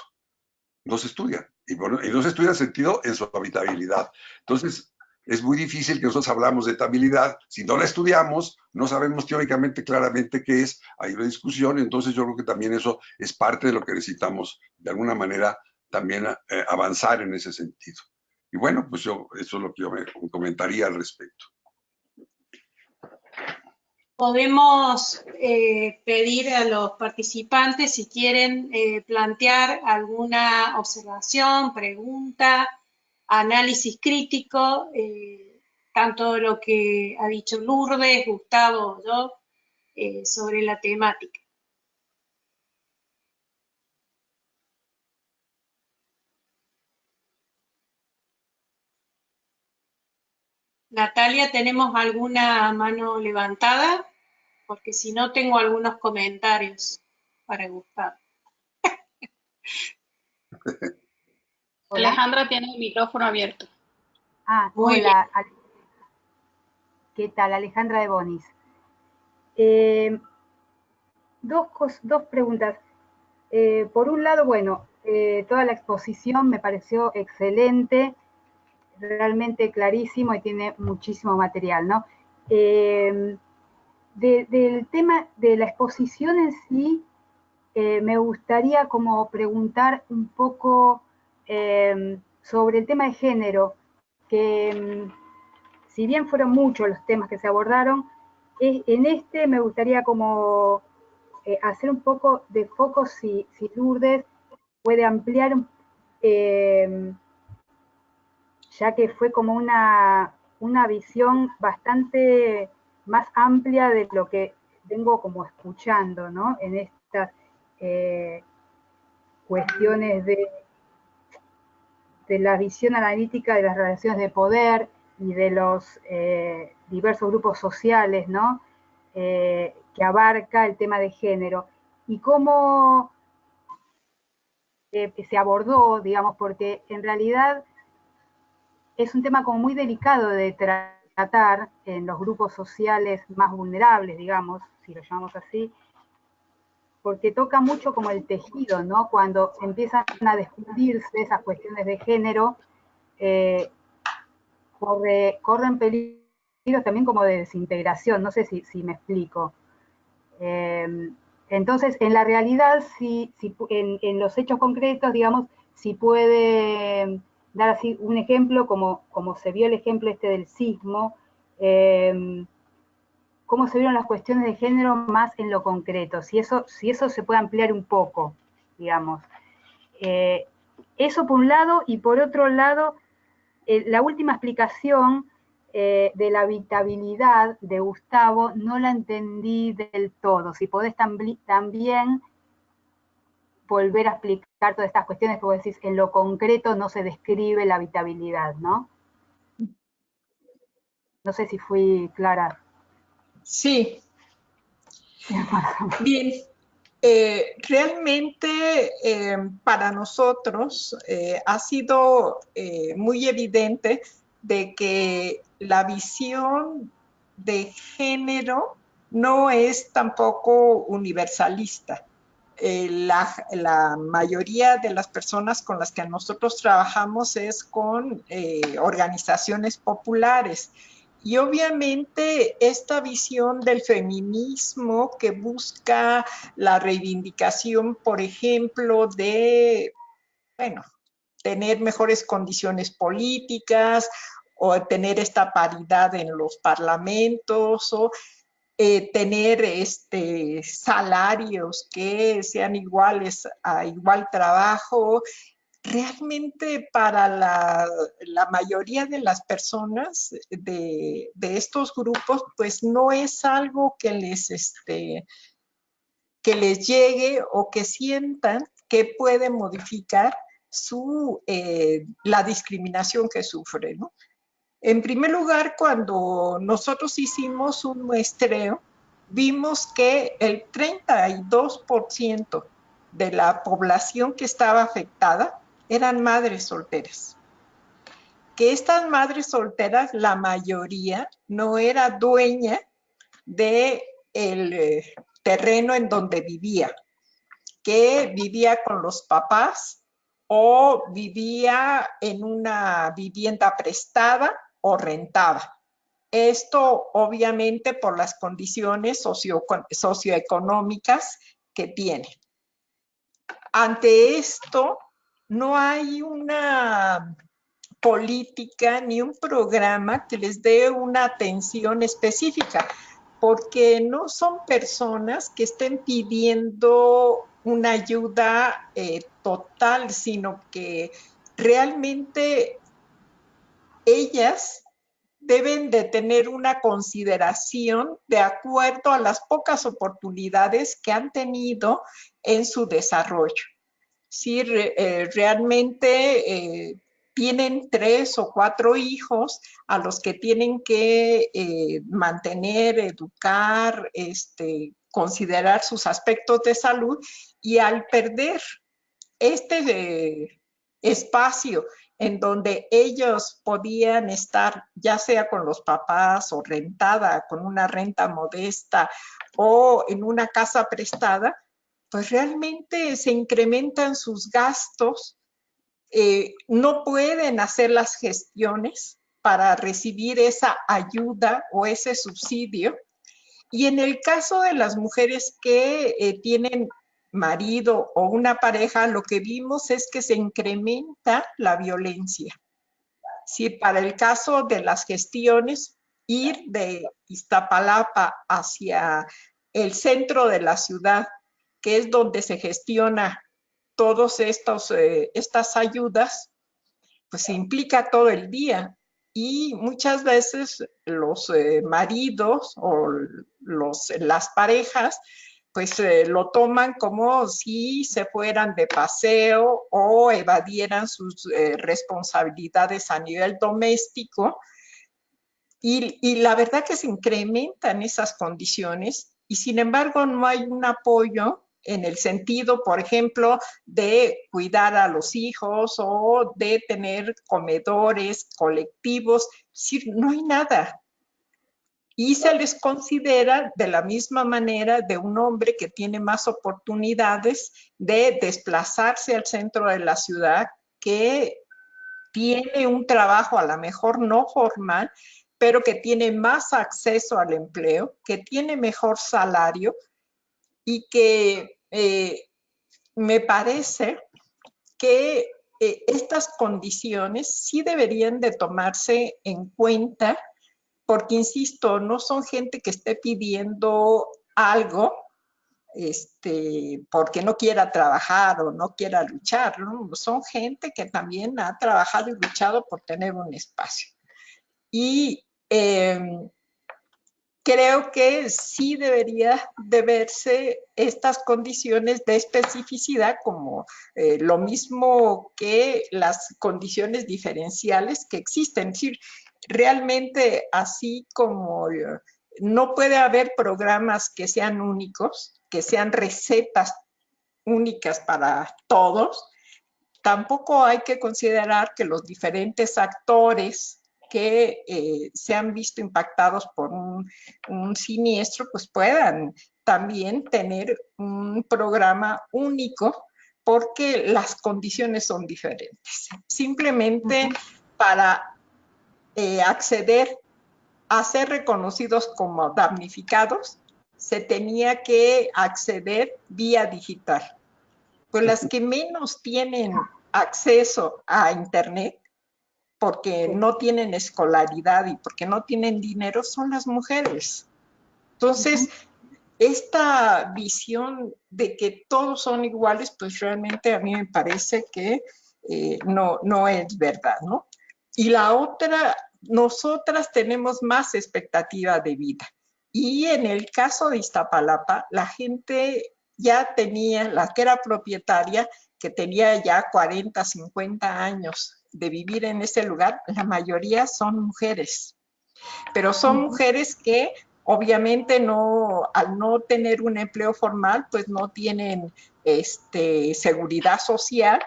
No se estudian, y no se estudia en sentido en su habitabilidad. Entonces, es muy difícil que nosotros hablamos de estabilidad, si no la estudiamos, no sabemos teóricamente claramente qué es, hay una discusión, entonces yo creo que también eso es parte de lo que necesitamos, de alguna manera, también avanzar en ese sentido. Y bueno, pues eso es lo que yo me comentaría al respecto. Podemos pedir a los participantes si quieren plantear alguna observación, pregunta, análisis crítico, tanto lo que ha dicho Lourdes, Gustavo o yo, sobre la temática. Natalia, ¿tenemos alguna mano levantada? Porque si no, tengo algunos comentarios para Gustavo. Alejandra tiene el micrófono abierto. Ah, Muy hola. ¿Qué tal? Alejandra de Bonis. Dos preguntas. Por un lado, bueno, toda la exposición me pareció excelente, realmente clarísimo y tiene muchísimo material, ¿no? Del tema de la exposición en sí, me gustaría como preguntar un poco sobre el tema de género, que si bien fueron muchos los temas que se abordaron, en este me gustaría como hacer un poco de foco si Lourdes puede ampliar, ya que fue como una visión bastante más amplia de lo que vengo como escuchando, ¿no? En estas cuestiones de la visión analítica de las relaciones de poder y de los diversos grupos sociales, ¿no? Que abarca el tema de género. Y cómo se abordó, digamos, porque en realidad es un tema como muy delicado de tratar en los grupos sociales más vulnerables, digamos, si lo llamamos así, porque toca mucho como el tejido, ¿no? Cuando empiezan a descubrirse esas cuestiones de género, corren peligros también como de desintegración, no sé si me explico. Entonces, en la realidad, en los hechos concretos, digamos, si puede dar así un ejemplo, como se vio el ejemplo este del sismo, cómo se vieron las cuestiones de género más en lo concreto, si eso se puede ampliar un poco, digamos. Eso por un lado, y por otro lado, la última explicación de la habitabilidad de Gustavo no la entendí del todo. Si podés también volver a explicar todas estas cuestiones que vos decís, en lo concreto no se describe la habitabilidad, ¿no? No sé si fui clara. Sí. Bien. Realmente para nosotros ha sido muy evidente de que la visión de género no es tampoco universalista. La mayoría de las personas con las que nosotros trabajamos es con organizaciones populares. Y obviamente esta visión del feminismo que busca la reivindicación, por ejemplo, de, bueno, tener mejores condiciones políticas o tener esta paridad en los parlamentos o tener salarios que sean iguales a igual trabajo. Realmente para la mayoría de las personas de estos grupos, pues no es algo que les llegue o que sientan que puede modificar la discriminación que sufren, ¿no? En primer lugar, cuando nosotros hicimos un muestreo, vimos que el 32% de la población que estaba afectada eran madres solteras. Que estas madres solteras, la mayoría, no era dueña del terreno en donde vivía, que vivía con los papás o vivía en una vivienda prestada o rentada. Esto obviamente por las condiciones socioeconómicas que tiene. Ante esto, no hay una política ni un programa que les dé una atención específica, porque no son personas que estén pidiendo una ayuda total, sino que realmente ellas deben de tener una consideración de acuerdo a las pocas oportunidades que han tenido en su desarrollo. Si realmente tienen 3 o 4 hijos a los que tienen que mantener, educar, considerar sus aspectos de salud, y al perder este espacio en donde ellos podían estar, ya sea con los papás o rentada, con una renta modesta o en una casa prestada, pues realmente se incrementan sus gastos, no pueden hacer las gestiones para recibir esa ayuda o ese subsidio. Y en el caso de las mujeres que tienen marido o una pareja, lo que vimos es que se incrementa la violencia. Si para el caso de las gestiones, ir de Iztapalapa hacia el centro de la ciudad, que es donde se gestiona todas estas ayudas, pues implica todo el día. Y muchas veces los maridos o las parejas pues lo toman como si se fueran de paseo o evadieran sus responsabilidades a nivel doméstico. Y la verdad que se incrementan esas condiciones y sin embargo no hay un apoyo en el sentido, por ejemplo, de cuidar a los hijos o de tener comedores colectivos. Es decir, no hay nada. Y se les considera de la misma manera de un hombre que tiene más oportunidades de desplazarse al centro de la ciudad, que tiene un trabajo a lo mejor no formal, pero que tiene más acceso al empleo, que tiene mejor salario y que me parece que estas condiciones sí deberían de tomarse en cuenta porque, insisto, no son gente que esté pidiendo algo porque no quiera trabajar o no quiera luchar, ¿no? Son gente que también ha trabajado y luchado por tener un espacio. Y creo que sí debería de verse estas condiciones de especificidad como lo mismo que las condiciones diferenciales que existen. Es decir, realmente así como no puede haber programas que sean únicos, que sean recetas únicas para todos, tampoco hay que considerar que los diferentes actores que se han visto impactados por un siniestro, pues puedan también tener un programa único porque las condiciones son diferentes. Simplemente para acceder a ser reconocidos como damnificados, se tenía que acceder vía digital. Pues las que menos tienen acceso a Internet, porque no tienen escolaridad y porque no tienen dinero, son las mujeres. Entonces, esta visión de que todos son iguales, pues realmente a mí me parece que no es verdad, ¿no? Y la otra, nosotras tenemos más expectativa de vida. Y en el caso de Iztapalapa, la gente ya tenía, la que era propietaria, que tenía ya 40, 50 años de vivir en ese lugar, la mayoría son mujeres. Pero son mujeres que obviamente no, al no tener un empleo formal, pues no tienen seguridad social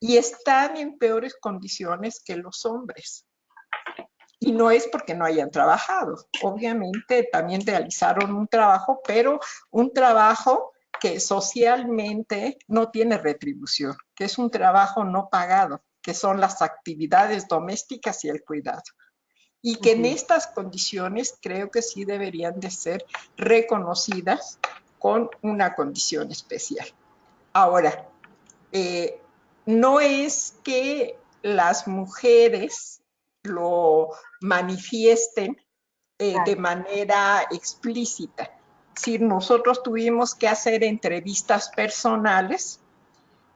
y están en peores condiciones que los hombres. Y no es porque no hayan trabajado. Obviamente también realizaron un trabajo, pero un trabajo que socialmente no tiene retribución, que es un trabajo no pagado, que son las actividades domésticas y el cuidado. Y que en estas condiciones creo que sí deberían de ser reconocidas con una condición especial. Ahora, no es que las mujeres lo manifiesten de manera explícita. Si nosotros tuvimos que hacer entrevistas personales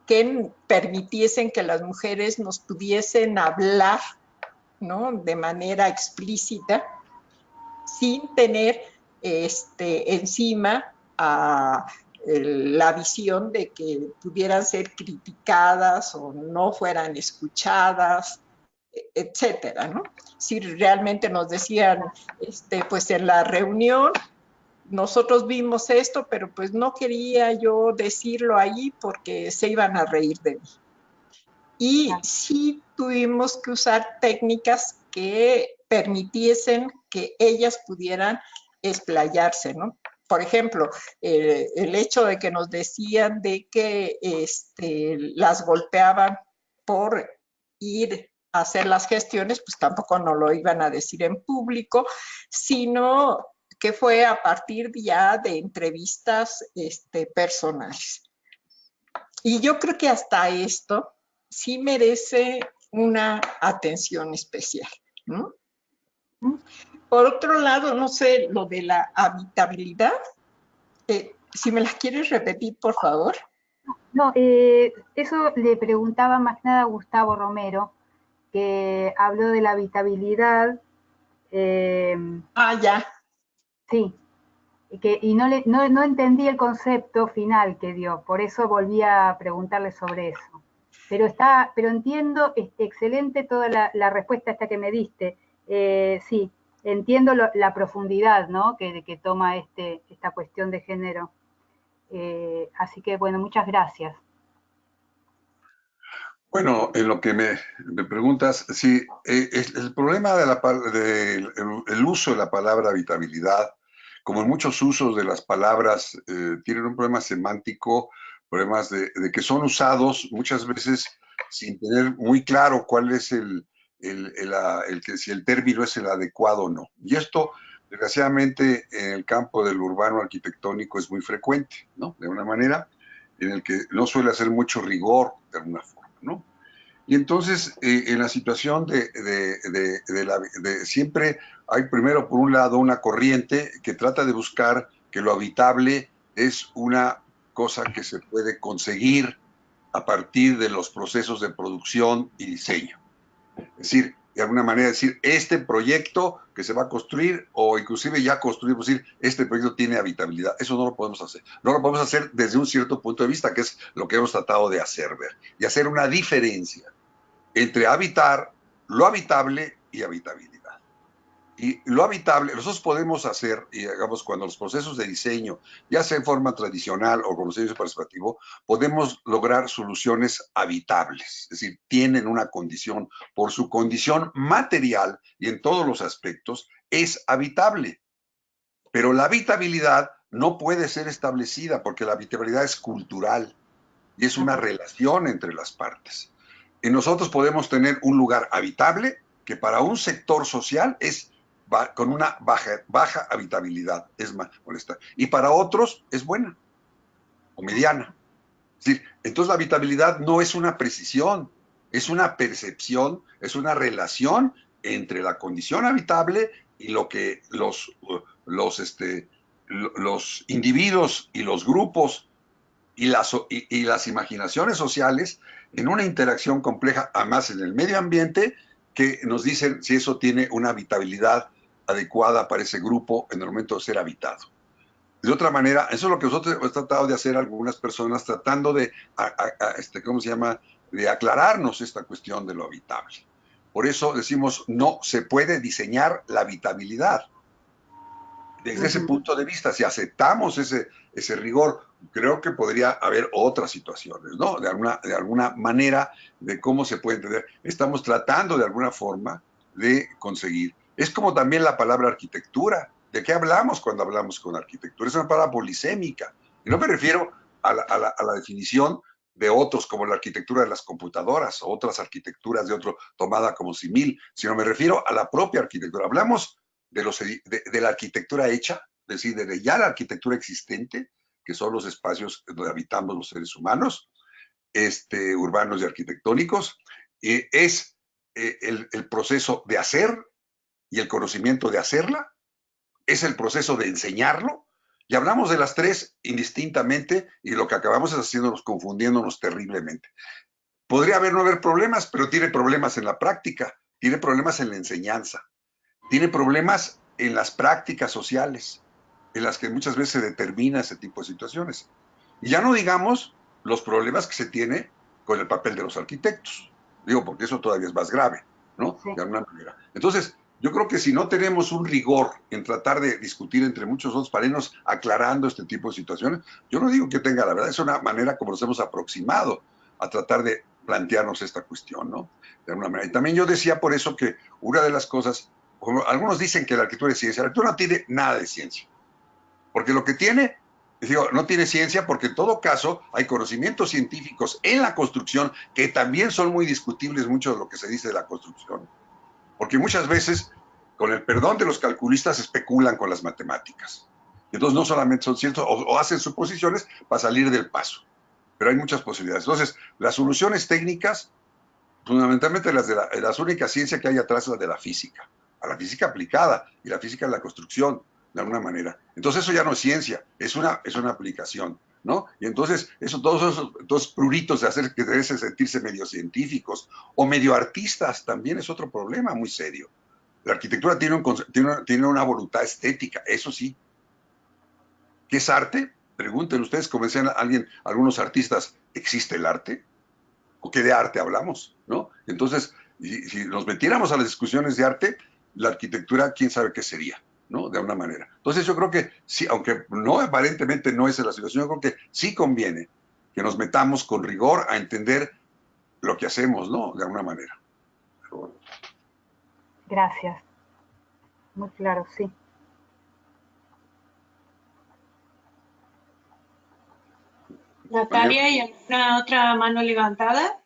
que permitiesen que las mujeres nos pudiesen hablar, ¿no?, de manera explícita, sin tener encima la visión de que pudieran ser criticadas o no fueran escuchadas, etcétera, ¿no? Si realmente nos decían, pues en la reunión nosotros vimos esto, pero pues no quería yo decirlo ahí porque se iban a reír de mí. Y sí tuvimos que usar técnicas que permitiesen que ellas pudieran explayarse, ¿no? Por ejemplo, el hecho de que nos decían de que las golpeaban por ir a hacer las gestiones, pues tampoco nos lo iban a decir en público, sino que fue a partir ya de entrevistas personales. Y yo creo que hasta esto sí merece una atención especial, ¿no? Por otro lado, no sé, lo de la habitabilidad, si me las quieres repetir, por favor. No, eso le preguntaba más que nada a Gustavo Romero, que habló de la habitabilidad. Ya. Sí, y no entendí el concepto final que dio, por eso volví a preguntarle sobre eso. Pero entiendo, excelente toda la respuesta esta que me diste. Sí, entiendo la profundidad, ¿no?, que toma esta cuestión de género. Así que, bueno, muchas gracias. Bueno, en lo que me preguntas, sí, el problema del uso de la palabra habitabilidad, como en muchos usos de las palabras, tienen un problema semántico, problemas de que son usados muchas veces sin tener muy claro cuál es si el término es el adecuado o no. Y esto, desgraciadamente, en el campo del urbano arquitectónico es muy frecuente, ¿no? De una manera en el que no suele hacer mucho rigor de alguna forma, ¿no? Y entonces, en la situación siempre hay primero, por un lado, una corriente que trata de buscar que lo habitable es una cosa que se puede conseguir a partir de los procesos de producción y diseño. Es decir, de alguna manera decir, este proyecto que se va a construir, o inclusive ya construimos, decir, este proyecto tiene habitabilidad. Eso no lo podemos hacer. No lo podemos hacer desde un cierto punto de vista, que es lo que hemos tratado de hacer ver, y hacer una diferencia entre habitar, lo habitable y habitabilidad. Y lo habitable, nosotros podemos hacer, y digamos, cuando los procesos de diseño, ya sea en forma tradicional o con diseño participativo, podemos lograr soluciones habitables, es decir, tienen una condición, por su condición material y en todos los aspectos, es habitable. Pero la habitabilidad no puede ser establecida porque la habitabilidad es cultural y es una relación entre las partes. Y nosotros podemos tener un lugar habitable que para un sector social es con una baja habitabilidad, es más molesta. Y para otros es buena o mediana. Es decir, entonces la habitabilidad no es una precisión, es una percepción, es una relación entre la condición habitable y lo que los individuos y los grupos y las imaginaciones sociales en una interacción compleja, además en el medio ambiente, que nos dicen si eso tiene una habitabilidad adecuada para ese grupo en el momento de ser habitado. De otra manera, eso es lo que nosotros hemos tratado de hacer algunas personas, tratando de, ¿cómo se llama?, de aclararnos esta cuestión de lo habitable. Por eso decimos, no se puede diseñar la habitabilidad. Desde ese punto de vista, si aceptamos ese rigor, creo que podría haber otras situaciones, ¿no? De alguna manera de cómo se puede entender. Estamos tratando de alguna forma de conseguir. Es como también la palabra arquitectura. ¿De qué hablamos cuando hablamos con arquitectura? Es una palabra polisémica. Y no me refiero a la definición de otros, como la arquitectura de las computadoras o otras arquitecturas de otro tomada como simil, sino me refiero a la propia arquitectura. Hablamos de la arquitectura hecha, es decir, de ya la arquitectura existente, que son los espacios donde habitamos los seres humanos, urbanos y arquitectónicos, es el proceso de hacer y el conocimiento de hacerla, es el proceso de enseñarlo, y hablamos de las tres indistintamente, y lo que acabamos es haciéndonos, confundiéndonos terriblemente. Podría no haber problemas, pero tiene problemas en la práctica, tiene problemas en la enseñanza, tiene problemas en las prácticas sociales, en las que muchas veces se determina ese tipo de situaciones. Y ya no digamos los problemas que se tiene con el papel de los arquitectos. Digo, porque eso todavía es más grave, ¿no? Sí. De alguna manera. Entonces, yo creo que si no tenemos un rigor en tratar de discutir entre muchos otros para irnos aclarando este tipo de situaciones, yo no digo que tenga la verdad, es una manera como nos hemos aproximado a tratar de plantearnos esta cuestión, ¿no? De alguna manera. Y también yo decía por eso que una de las cosas, algunos dicen que la arquitectura es ciencia, la arquitectura no tiene nada de ciencia, porque lo que tiene, digo, no tiene ciencia porque en todo caso hay conocimientos científicos en la construcción que también son muy discutibles mucho de lo que se dice de la construcción, porque muchas veces, con el perdón de los calculistas, especulan con las matemáticas. Entonces no solamente son ciertos, o hacen suposiciones para salir del paso, pero hay muchas posibilidades. Entonces, las soluciones técnicas, fundamentalmente las únicas ciencias que hay atrás es la de la física, a la física aplicada, y la física es la construcción, de alguna manera. Entonces eso ya no es ciencia, es una aplicación, ¿no? Y entonces todos esos pruritos de hacer que deben sentirse medio científicos o medio artistas también es otro problema muy serio. La arquitectura tiene una voluntad estética, eso sí. ¿Qué es arte? Pregunten ustedes, como decían algunos artistas, ¿existe el arte? ¿O qué de arte hablamos? ¿No? Entonces, si nos metiéramos a las discusiones de arte, la arquitectura, quién sabe qué sería, ¿no? De alguna manera. Entonces yo creo que sí, aunque no aparentemente no es la situación, yo creo que sí conviene que nos metamos con rigor a entender lo que hacemos, ¿no? De alguna manera. Pero bueno. Gracias. Muy claro, sí. Natalia, ¿y alguna otra mano levantada?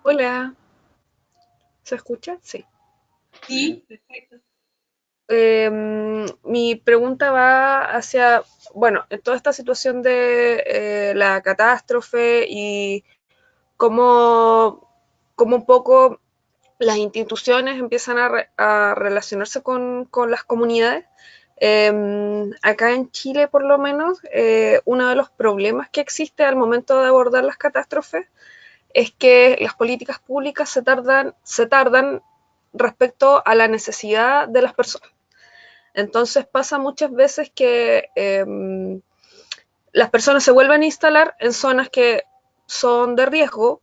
Hola, ¿se escucha? Sí. Sí, perfecto. Mi pregunta va hacia, bueno, en toda esta situación de la catástrofe y cómo un poco las instituciones empiezan a relacionarse con las comunidades. Acá en Chile, por lo menos, uno de los problemas que existe al momento de abordar las catástrofes es que las políticas públicas se tardan respecto a la necesidad de las personas. Entonces pasa muchas veces que las personas se vuelven a instalar en zonas que son de riesgo,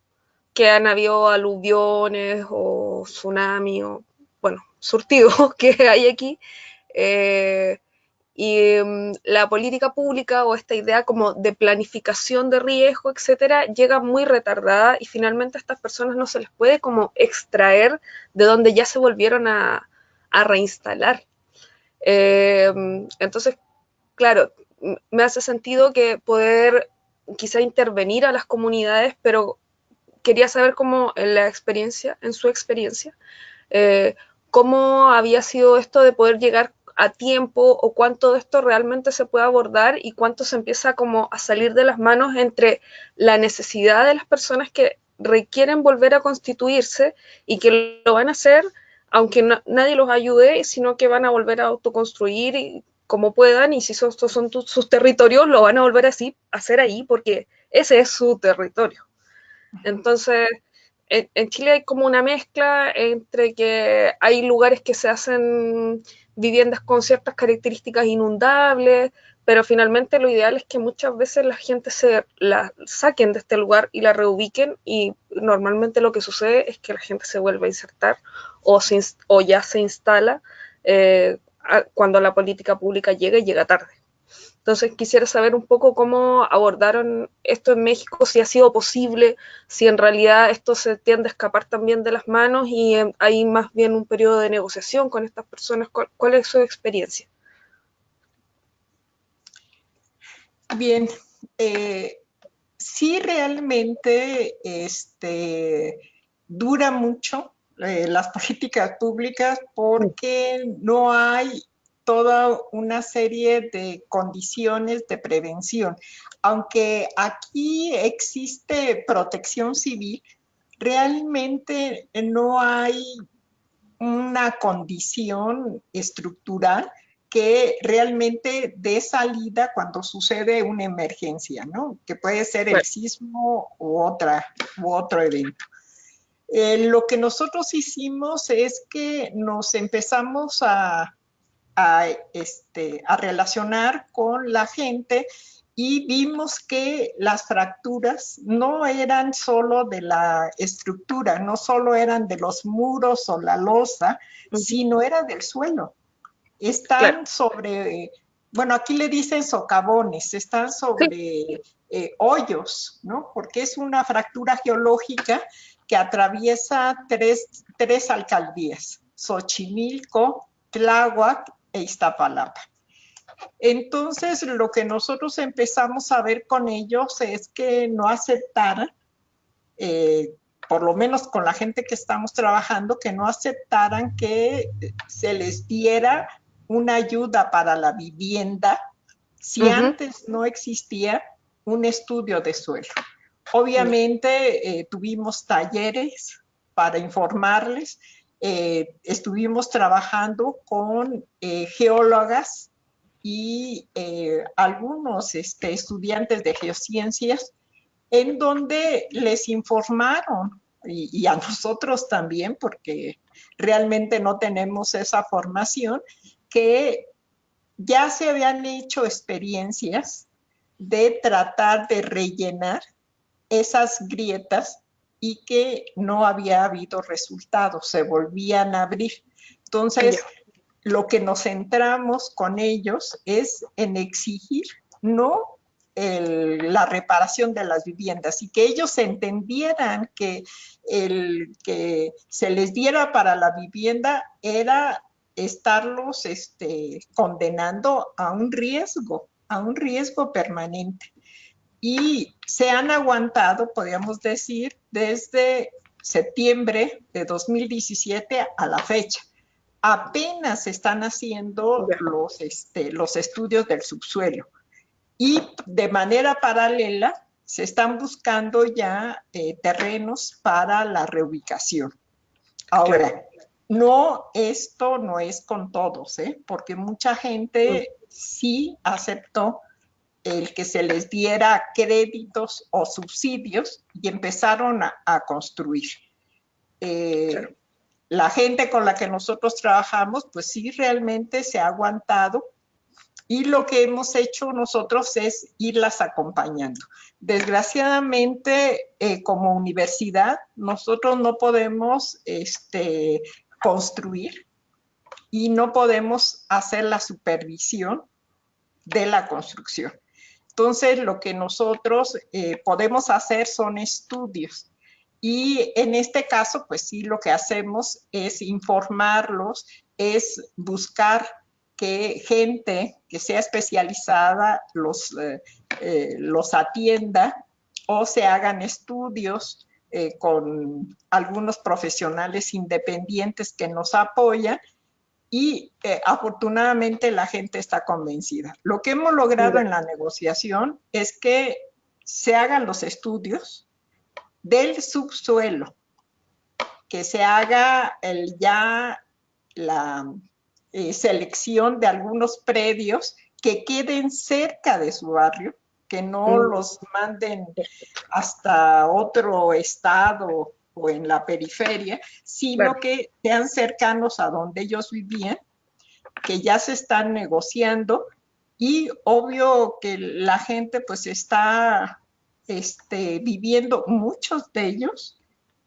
que han habido aluviones o tsunami o, bueno, surtidos que hay aquí, y la política pública o esta idea como de planificación de riesgo, etcétera, llega muy retardada y finalmente a estas personas no se les puede como extraer de donde ya se volvieron a reinstalar. Entonces, claro, me hace sentido que poder quizá intervenir a las comunidades, pero quería saber cómo en su experiencia, cómo había sido esto de poder llegar a tiempo o cuánto de esto realmente se puede abordar y cuánto se empieza como a salir de las manos entre la necesidad de las personas que requieren volver a constituirse y que lo van a hacer aunque nadie los ayude, sino que van a volver a autoconstruir y, como puedan, y si estos son sus territorios, lo van a volver a hacer ahí porque ese es su territorio. Entonces, en Chile hay como una mezcla entre que hay lugares que se hacen viviendas con ciertas características inundables, pero finalmente lo ideal es que muchas veces la gente se la saquen de este lugar y la reubiquen, y normalmente lo que sucede es que la gente se vuelve a insertar o ya se instala cuando la política pública llega y llega tarde. Entonces quisiera saber un poco cómo abordaron esto en México, si ha sido posible, si en realidad esto se tiende a escapar también de las manos y hay más bien un periodo de negociación con estas personas. ¿Cuál es su experiencia? Bien, sí realmente dura mucho las políticas públicas porque no hay toda una serie de condiciones de prevención. Aunque aquí existe protección civil, realmente no hay una condición estructural que realmente dé salida cuando sucede una emergencia, ¿no? Que puede ser el sismo u otro evento. Lo que nosotros hicimos es que nos empezamos a relacionar con la gente y vimos que las fracturas no eran solo de la estructura, no solo eran de los muros o la losa, sino era del suelo. Están sobre, bueno, aquí le dicen socavones, están sobre hoyos, ¿no? Porque es una fractura geológica que atraviesa tres alcaldías: Xochimilco, Tláhuac e Iztapalapa. Entonces, lo que nosotros empezamos a ver con ellos es que no aceptaran, por lo menos con la gente que estamos trabajando, que no aceptaran que se les diera una ayuda para la vivienda si antes no existía un estudio de suelo. Obviamente tuvimos talleres para informarles, estuvimos trabajando con geólogas y algunos estudiantes de geociencias, en donde les informaron, y a nosotros también, porque realmente no tenemos esa formación, que ya se habían hecho experiencias de tratar de rellenar esas grietas y que no había habido resultados, se volvían a abrir. Entonces, lo que nos centramos con ellos es en exigir no la reparación de las viviendas, y que ellos entendieran que el que se les diera para la vivienda era estarlos condenando a un riesgo permanente. Y se han aguantado, podríamos decir, desde septiembre de 2017 a la fecha. Apenas se están haciendo los estudios del subsuelo. Y de manera paralela se están buscando ya terrenos para la reubicación. Ahora, esto no es con todos, porque mucha gente sí aceptó el que se les diera créditos o subsidios y empezaron a construir. La gente con la que nosotros trabajamos, pues sí, realmente se ha aguantado, y lo que hemos hecho nosotros es irlas acompañando. Desgraciadamente, como universidad, nosotros no podemos construir y no podemos hacer la supervisión de la construcción. Entonces, lo que nosotros podemos hacer son estudios. Y en este caso, pues sí, lo que hacemos es informarlos, es buscar que gente que sea especializada los atienda, o se hagan estudios con algunos profesionales independientes que nos apoyan, y afortunadamente la gente está convencida. Lo que hemos logrado en la negociación es que se hagan los estudios del subsuelo, que se haga la selección de algunos predios que queden cerca de su barrio, que no los manden hasta otro estado o en la periferia, sino que sean cercanos a donde ellos vivían, que ya se están negociando, y obvio que la gente pues está viviendo, muchos de ellos,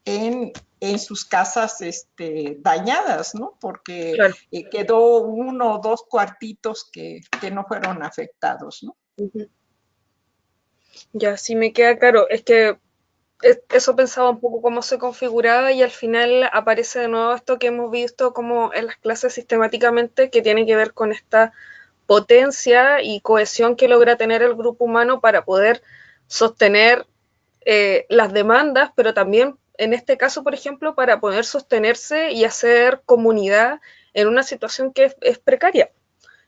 en sus casas dañadas, ¿no? Porque quedó 1 o 2 cuartitos que no fueron afectados, ¿no? Ya, sí me queda claro. Es que eso pensaba un poco cómo se configuraba, y al final aparece de nuevo esto que hemos visto como en las clases sistemáticamente, que tiene que ver con esta potencia y cohesión que logra tener el grupo humano para poder sostener las demandas, pero también en este caso, por ejemplo, para poder sostenerse y hacer comunidad en una situación que es precaria.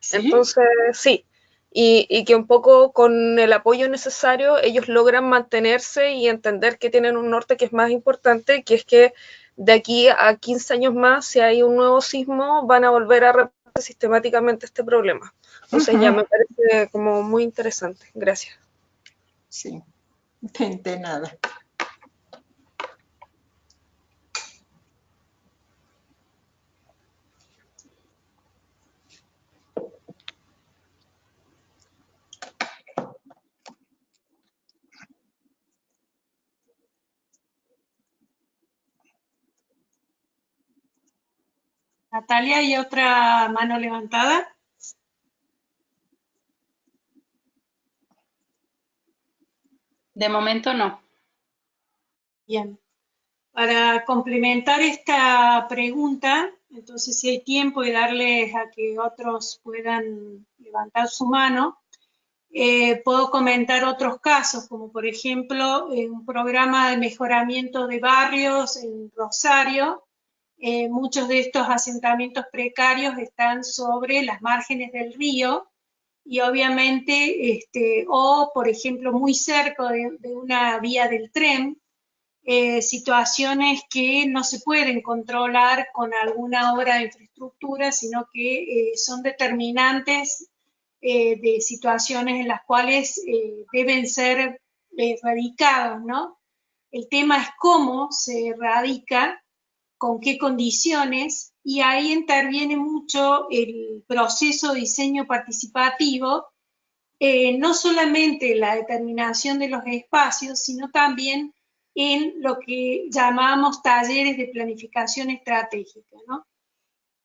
¿Sí? Entonces, sí, y que un poco con el apoyo necesario ellos logran mantenerse y entender que tienen un norte que es más importante, que es que de aquí a 15 años más, si hay un nuevo sismo, van a volver a repetir sistemáticamente este problema. Entonces ya me parece como muy interesante. Gracias. Sí, de nada. Natalia, ¿hay otra mano levantada? De momento no. Bien. Para complementar esta pregunta, entonces si hay tiempo y darles a que otros puedan levantar su mano, puedo comentar otros casos, como por ejemplo un programa de mejoramiento de barrios en Rosario. Muchos de estos asentamientos precarios están sobre las márgenes del río, y obviamente, o por ejemplo muy cerca de una vía del tren, situaciones que no se pueden controlar con alguna obra de infraestructura, sino que son determinantes de situaciones en las cuales deben ser erradicados, ¿no? El tema es cómo se erradica, con qué condiciones, y ahí interviene mucho el proceso de diseño participativo, no solamente la determinación de los espacios, sino también en lo que llamamos talleres de planificación estratégica, ¿no?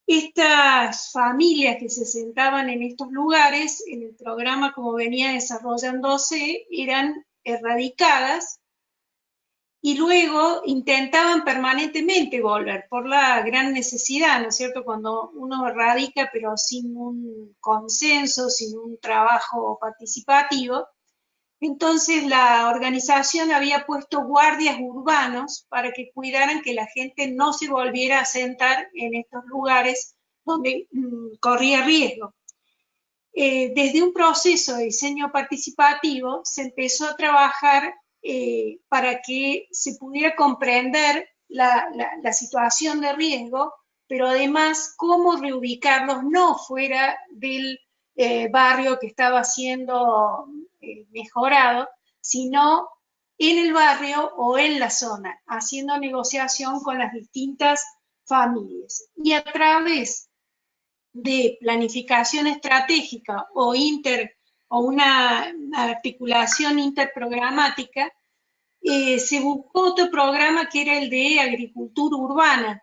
Estas familias que se sentaban en estos lugares, en el programa como venía desarrollándose, eran erradicadas, y luego intentaban permanentemente volver por la gran necesidad, ¿no es cierto? Cuando uno radica pero sin un consenso, sin un trabajo participativo, entonces la organización había puesto guardias urbanos para que cuidaran que la gente no se volviera a sentar en estos lugares donde corría riesgo. desde un proceso de diseño participativo se empezó a trabajar para que se pudiera comprender la situación de riesgo, pero además cómo reubicarlos no fuera del barrio que estaba siendo mejorado, sino en el barrio o en la zona, haciendo negociación con las distintas familias. Y a través de planificación estratégica o una articulación interprogramática, se buscó otro programa que era el de agricultura urbana,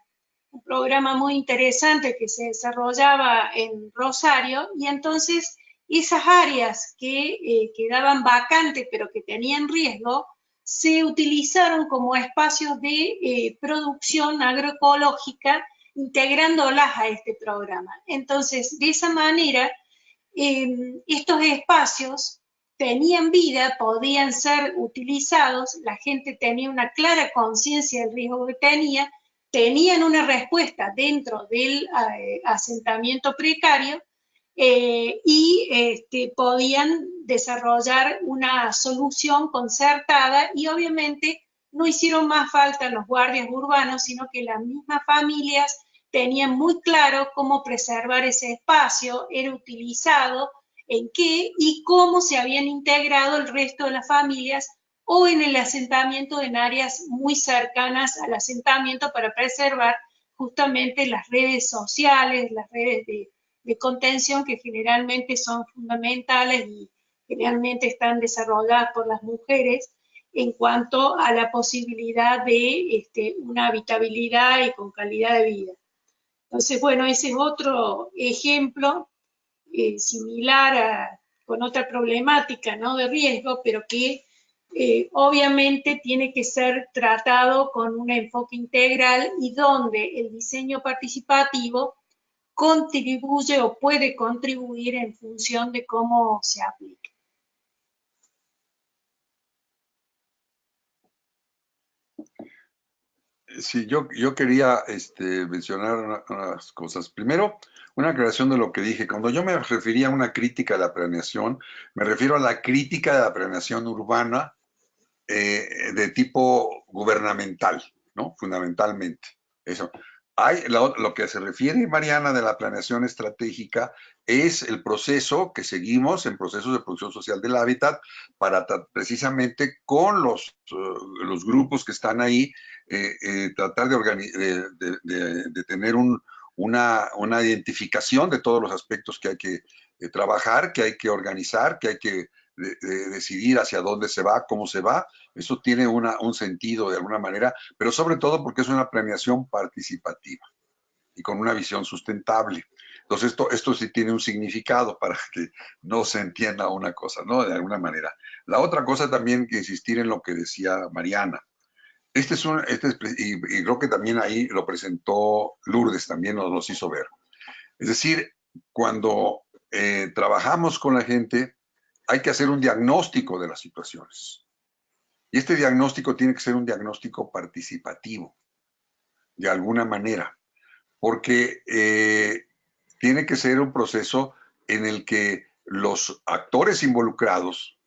un programa muy interesante que se desarrollaba en Rosario, y entonces esas áreas que quedaban vacantes pero que tenían riesgo, se utilizaron como espacios de producción agroecológica, integrándolas a este programa. Entonces, de esa manera, estos espacios tenían vida, podían ser utilizados, la gente tenía una clara conciencia del riesgo que tenían una respuesta dentro del asentamiento precario y podían desarrollar una solución concertada, y obviamente no hicieron más falta los guardias urbanos, sino que las mismas familias tenían muy claro cómo preservar ese espacio, era utilizado, en qué y cómo se habían integrado el resto de las familias o en el asentamiento en áreas muy cercanas al asentamiento para preservar justamente las redes sociales, las redes de contención que generalmente son fundamentales y generalmente están desarrolladas por las mujeres en cuanto a la posibilidad de una habitabilidad y con calidad de vida. Entonces, bueno, ese es otro ejemplo similar con otra problemática, ¿no?, de riesgo, pero que obviamente tiene que ser tratado con un enfoque integral y donde el diseño participativo contribuye o puede contribuir en función de cómo se aplica. Sí, yo quería mencionar unas cosas. Primero, una aclaración de lo que dije. Cuando yo me refería a una crítica de la planeación, me refiero a la crítica de la planeación urbana de tipo gubernamental, ¿no? Fundamentalmente. Eso. Lo que se refiere, Mariana, de la planeación estratégica es el proceso que seguimos en procesos de producción social del hábitat para precisamente con los grupos que están ahí, tratar de tener una identificación de todos los aspectos que hay que trabajar, que hay que organizar, que hay que decidir hacia dónde se va, cómo se va. Eso tiene un sentido de alguna manera, pero sobre todo porque es una planeación participativa y con una visión sustentable. Entonces, esto sí tiene un significado para que no se entienda una cosa, ¿no? De alguna manera. La otra cosa también, que insistir en lo que decía Mariana. Y creo que también ahí lo presentó Lourdes, también nos hizo ver. Es decir, cuando trabajamos con la gente, hay que hacer un diagnóstico de las situaciones. Y este diagnóstico tiene que ser un diagnóstico participativo, de alguna manera, porque tiene que ser un proceso en el que los actores involucrados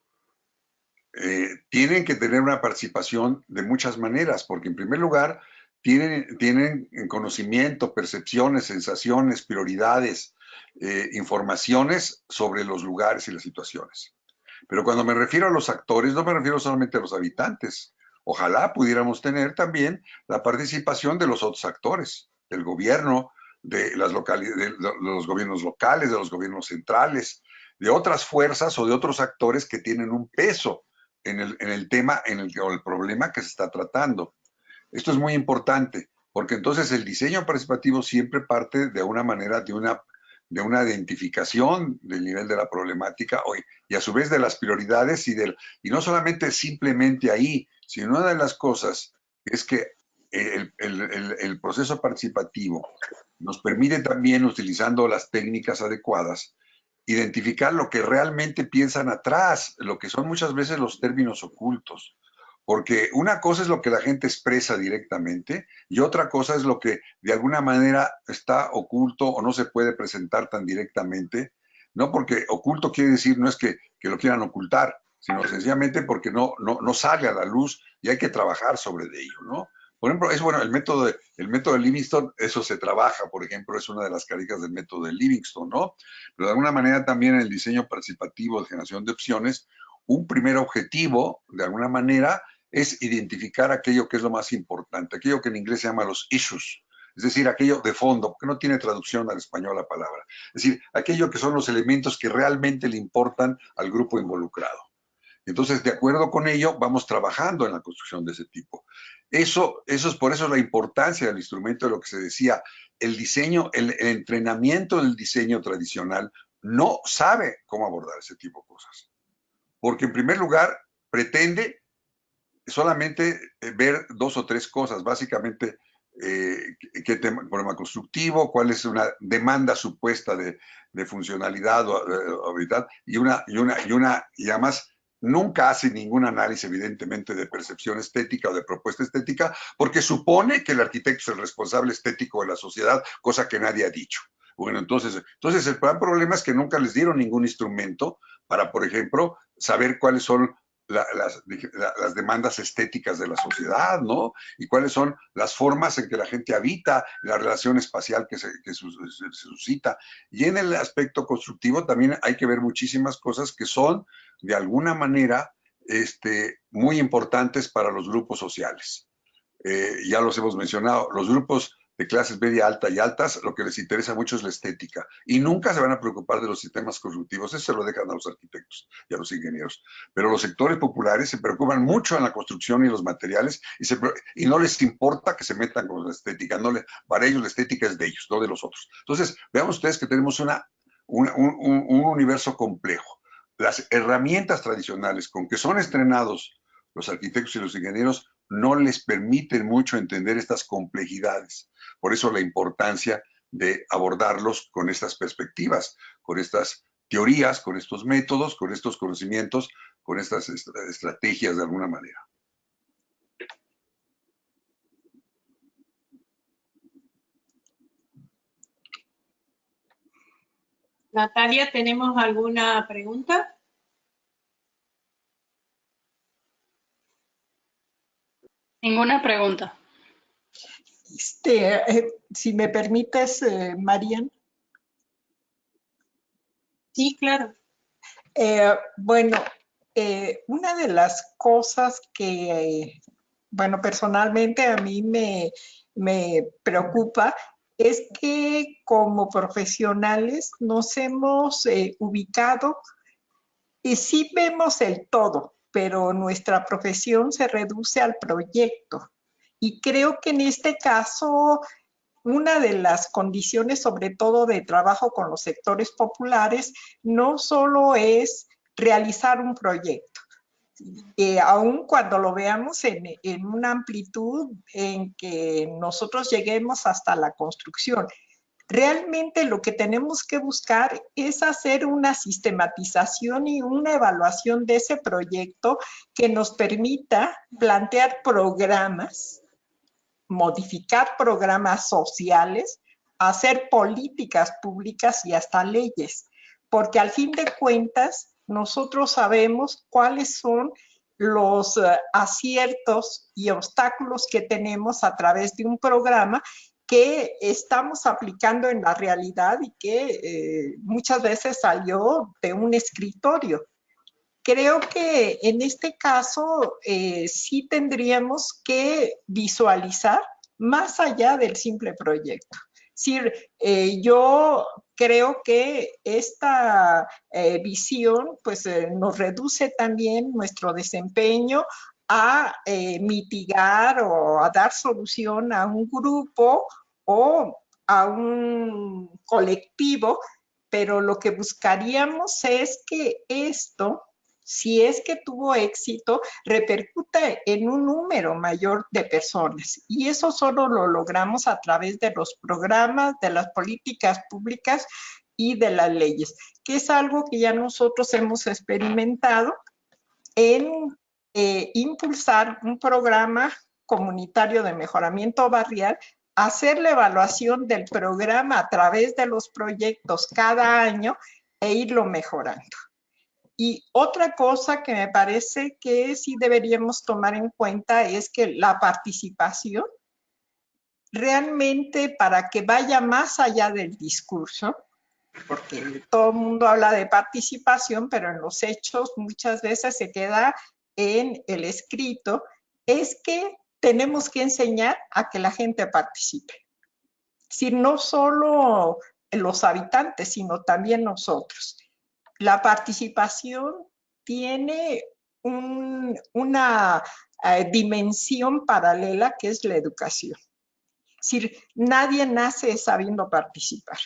tienen que tener una participación de muchas maneras, porque en primer lugar tienen conocimiento, percepciones, sensaciones, prioridades, informaciones sobre los lugares y las situaciones. Pero cuando me refiero a los actores, no me refiero solamente a los habitantes. Ojalá pudiéramos tener también la participación de los otros actores, del gobierno, de los gobiernos locales, de los gobiernos centrales, de otras fuerzas o de otros actores que tienen un peso en el tema o el problema que se está tratando. Esto es muy importante, porque entonces el diseño participativo siempre parte de una manera, de una identificación del nivel de la problemática y a su vez de las prioridades y no solamente simplemente ahí, sino una de las cosas es que el proceso participativo nos permite también, utilizando las técnicas adecuadas, identificar lo que realmente piensan atrás, lo que son muchas veces los términos ocultos. Porque una cosa es lo que la gente expresa directamente y otra cosa es lo que de alguna manera está oculto o no se puede presentar tan directamente No porque oculto quiere decir, no es que lo quieran ocultar, sino sencillamente porque no sale a la luz y hay que trabajar sobre ello, ¿no? Por ejemplo, es bueno, el método de Livingston, eso se trabaja, por ejemplo, es una de las caricas del método de Livingston, ¿no? Pero de alguna manera también en el diseño participativo de generación de opciones, un primer objetivo, de alguna manera, es identificar aquello que es lo más importante, aquello que en inglés se llama los issues, es decir, aquello de fondo, porque no tiene traducción al español la palabra, es decir, aquello que son los elementos que realmente le importan al grupo involucrado. Entonces, de acuerdo con ello, vamos trabajando en la construcción de ese tipo. Eso es por eso la importancia del instrumento de lo que se decía, el diseño, el entrenamiento del diseño tradicional no sabe cómo abordar ese tipo de cosas. Porque en primer lugar, pretende solamente ver 2 o 3 cosas, básicamente qué problema constructivo, cuál es una demanda supuesta de funcionalidad o habilidad, y además nunca hace ningún análisis, evidentemente, de percepción estética o de propuesta estética, porque supone que el arquitecto es el responsable estético de la sociedad, cosa que nadie ha dicho. Bueno, entonces el gran problema es que nunca les dieron ningún instrumento para, por ejemplo, saber cuáles son las demandas estéticas de la sociedad, ¿no? Y cuáles son las formas en que la gente habita, la relación espacial que se suscita. Y en el aspecto constructivo también hay que ver muchísimas cosas que son, de alguna manera, muy importantes para los grupos sociales. Ya los hemos mencionado, los grupos de clases media alta y altas, lo que les interesa mucho es la estética y nunca se van a preocupar de los sistemas constructivos, eso se lo dejan a los arquitectos y a los ingenieros, pero los sectores populares se preocupan mucho en la construcción y los materiales y no les importa que se metan con la estética, para ellos la estética es de ellos, no de los otros. Entonces, vean ustedes que tenemos un universo complejo. Las herramientas tradicionales con que son estrenados los arquitectos y los ingenieros no les permiten mucho entender estas complejidades. Por eso la importancia de abordarlos con estas perspectivas, con estas teorías, con estos métodos, con estos conocimientos, con estas estrategias de alguna manera. Natalia, ¿tenemos alguna pregunta? Ninguna pregunta. Si me permites, Marian. Sí, claro. Bueno, una de las cosas que, bueno, personalmente a mí me preocupa es que como profesionales nos hemos ubicado y sí vemos el todo, pero nuestra profesión se reduce al proyecto. Y creo que en este caso, una de las condiciones, sobre todo de trabajo con los sectores populares, no solo es realizar un proyecto, aun cuando lo veamos en una amplitud en que nosotros lleguemos hasta la construcción. Realmente lo que tenemos que buscar es hacer una sistematización y una evaluación de ese proyecto que nos permita plantear programas, modificar programas sociales, hacer políticas públicas y hasta leyes, porque al fin de cuentas nosotros sabemos cuáles son los aciertos y obstáculos que tenemos a través de un programa que estamos aplicando en la realidad y que muchas veces salió de un escritorio. Creo que en este caso sí tendríamos que visualizar más allá del simple proyecto. Es decir, yo creo que esta visión pues, nos reduce también nuestro desempeño a mitigar o a dar solución a un grupo o a un colectivo, pero lo que buscaríamos es que esto, si es que tuvo éxito, repercute en un número mayor de personas. Y eso solo lo logramos a través de los programas, de las políticas públicas y de las leyes, que es algo que ya nosotros hemos experimentado en impulsar un programa comunitario de mejoramiento barrial, hacer la evaluación del programa a través de los proyectos cada año e irlo mejorando. Y otra cosa que me parece que sí deberíamos tomar en cuenta es que la participación realmente, para que vaya más allá del discurso, porque todo el mundo habla de participación, pero en los hechos muchas veces se queda en el escrito, es que tenemos que enseñar a que la gente participe. Es decir, no solo los habitantes, sino también nosotros. La participación tiene una dimensión paralela que es la educación. Es decir, nadie nace sabiendo participar.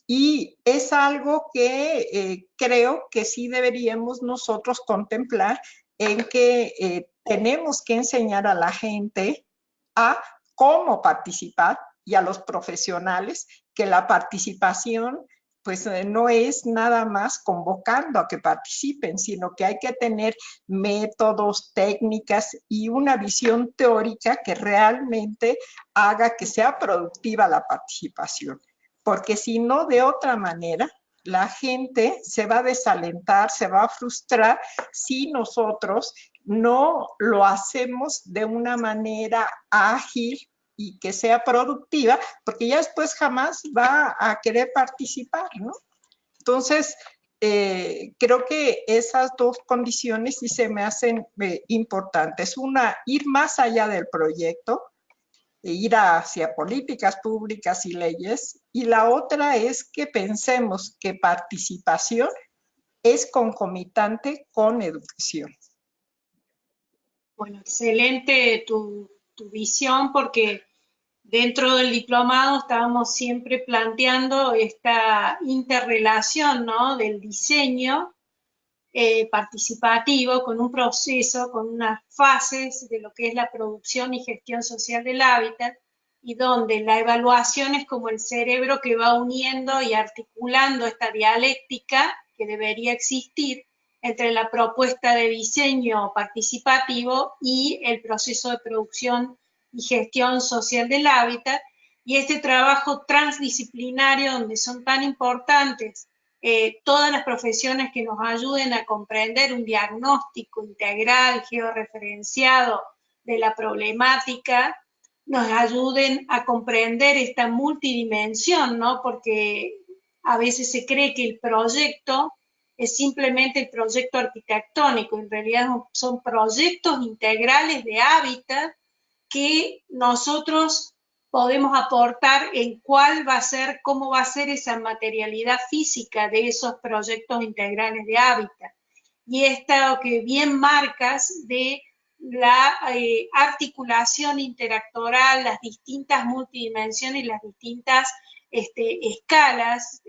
Y es algo que creo que sí deberíamos nosotros contemplar, en que tenemos que enseñar a la gente a cómo participar y a los profesionales que la participación pues no es nada más convocando a que participen, sino que hay que tener métodos, técnicas y una visión teórica que realmente haga que sea productiva la participación. Porque si no, de otra manera, la gente se va a desalentar, se va a frustrar si nosotros no lo hacemos de una manera ágil y que sea productiva, porque ya después jamás va a querer participar, ¿no? Entonces, creo que esas dos condiciones sí se me hacen importantes. Una, ir más allá del proyecto, ir hacia políticas públicas y leyes, y la otra es que pensemos que participación es concomitante con educación. Bueno, excelente tu visión, porque dentro del diplomado estábamos siempre planteando esta interrelación, ¿no?, del diseño participativo con un proceso, con unas fases de lo que es la producción y gestión social del hábitat, y donde la evaluación es como el cerebro que va uniendo y articulando esta dialéctica que debería existir entre la propuesta de diseño participativo y el proceso de producción y gestión social del hábitat, y este trabajo transdisciplinario donde son tan importantes todas las profesiones que nos ayuden a comprender un diagnóstico integral, georreferenciado de la problemática, nos ayuden a comprender esta multidimensión, ¿no? Porque a veces se cree que el proyecto es simplemente el proyecto arquitectónico, en realidad son proyectos integrales de hábitat que nosotros podemos aportar en cuál va a ser, cómo va a ser esa materialidad física de esos proyectos integrales de hábitat. Y esto que bien marcas de la articulación interactoral, las distintas multidimensiones y las distintas escalas,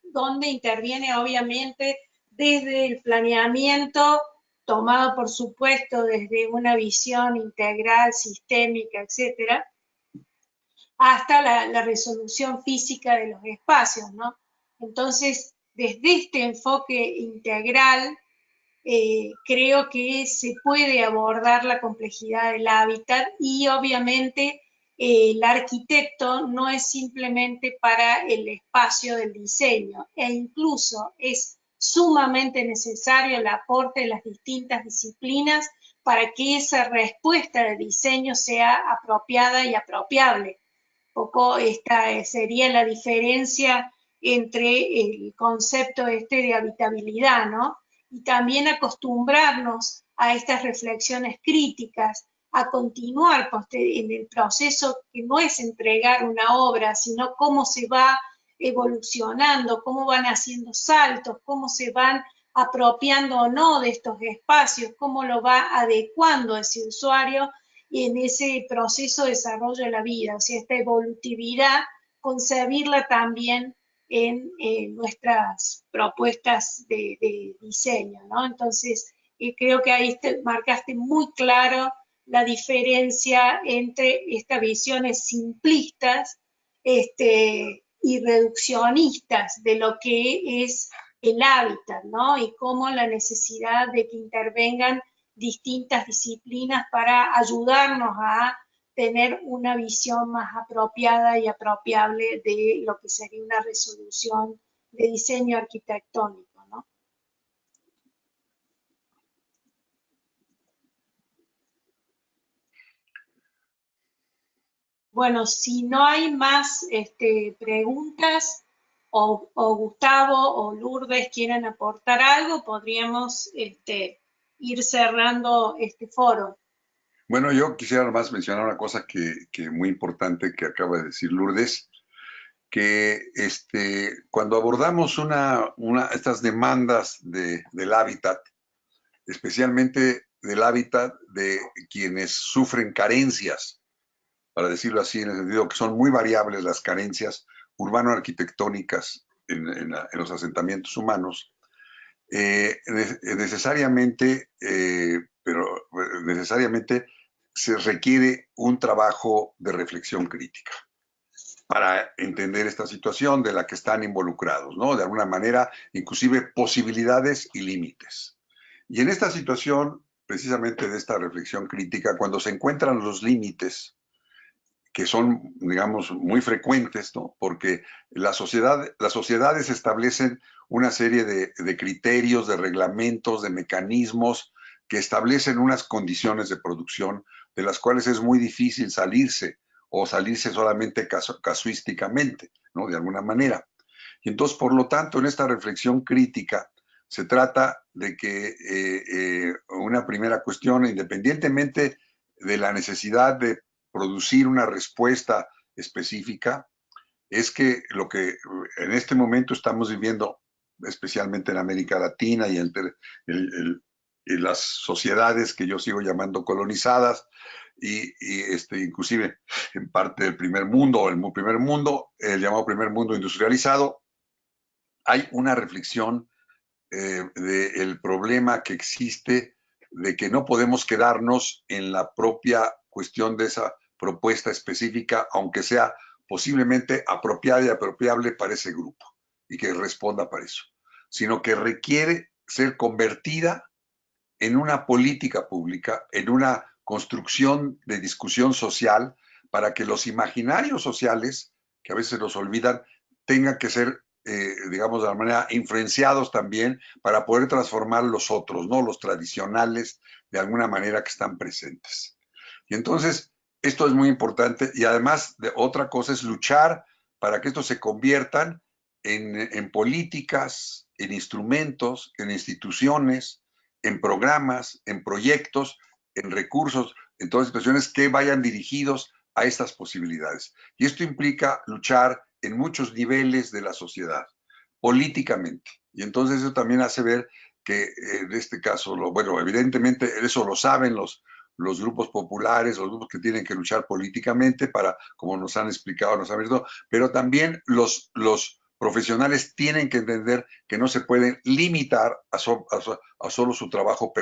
donde interviene obviamente desde el planeamiento, tomado por supuesto desde una visión integral, sistémica, etcétera, hasta la resolución física de los espacios, ¿no? Entonces, desde este enfoque integral, creo que se puede abordar la complejidad del hábitat, y obviamente el arquitecto no es simplemente para el espacio del diseño, e incluso es sumamente necesario el aporte de las distintas disciplinas para que esa respuesta de diseño sea apropiada y apropiable. Poco esta sería la diferencia entre el concepto de habitabilidad, ¿no? Y también acostumbrarnos a estas reflexiones críticas, a continuar en el proceso que no es entregar una obra, sino cómo se va evolucionando, cómo van haciendo saltos, cómo se van apropiando o no de estos espacios, cómo lo va adecuando ese usuario y en ese proceso de desarrollo de la vida. O sea, esta evolutividad, concebirla también en nuestras propuestas de diseño, ¿no? Entonces, creo que ahí marcaste muy claro la diferencia entre estas visiones simplistas y reduccionistas de lo que es el hábitat, ¿no? Y cómo la necesidad de que intervengan distintas disciplinas para ayudarnos a tener una visión más apropiada y apropiable de lo que sería una resolución de diseño arquitectónico, ¿no? Bueno, si no hay más preguntas, o Gustavo o Lourdes quieren aportar algo, podríamos ir cerrando este foro. Bueno, yo quisiera más mencionar una cosa que muy importante que acaba de decir Lourdes, que cuando abordamos estas demandas del hábitat, especialmente del hábitat de quienes sufren carencias, para decirlo así, en el sentido que son muy variables las carencias urbano-arquitectónicas en los asentamientos humanos, necesariamente se requiere un trabajo de reflexión crítica para entender esta situación de la que están involucrados, ¿no? De alguna manera, inclusive posibilidades y límites. Y en esta situación, precisamente de esta reflexión crítica, cuando se encuentran los límites, que son, digamos, muy frecuentes, ¿no? Porque las sociedades establecen una serie de criterios, de reglamentos, de mecanismos que establecen unas condiciones de producción de las cuales es muy difícil salirse o salirse solamente casuísticamente, ¿no? De alguna manera. Y entonces, por lo tanto, en esta reflexión crítica se trata de que una primera cuestión, independientemente de la necesidad de producir una respuesta específica, es que lo que en este momento estamos viviendo, especialmente en América Latina y entre las sociedades que yo sigo llamando colonizadas, y inclusive en parte del primer mundo, el llamado primer mundo industrializado, hay una reflexión del problema que existe de que no podemos quedarnos en la propia cuestión de esa propuesta específica, aunque sea posiblemente apropiada y apropiable para ese grupo y que responda para eso, sino que requiere ser convertida en una política pública, en una construcción de discusión social para que los imaginarios sociales, que a veces los olvidan, tengan que ser, digamos, de alguna manera influenciados también para poder transformar los otros, ¿no? Los tradicionales, de alguna manera que están presentes. Y entonces, esto es muy importante y además de otra cosa es luchar para que estos se conviertan en políticas, en instrumentos, en instituciones, en programas, en proyectos, en recursos, en todas situaciones que vayan dirigidos a estas posibilidades. Y esto implica luchar en muchos niveles de la sociedad, políticamente. Y entonces eso también hace ver que en este caso, bueno, evidentemente eso lo saben los grupos populares, los grupos que tienen que luchar políticamente para, como nos han explicado, nos han visto, pero también los profesionales tienen que entender que no se pueden limitar a solo su trabajo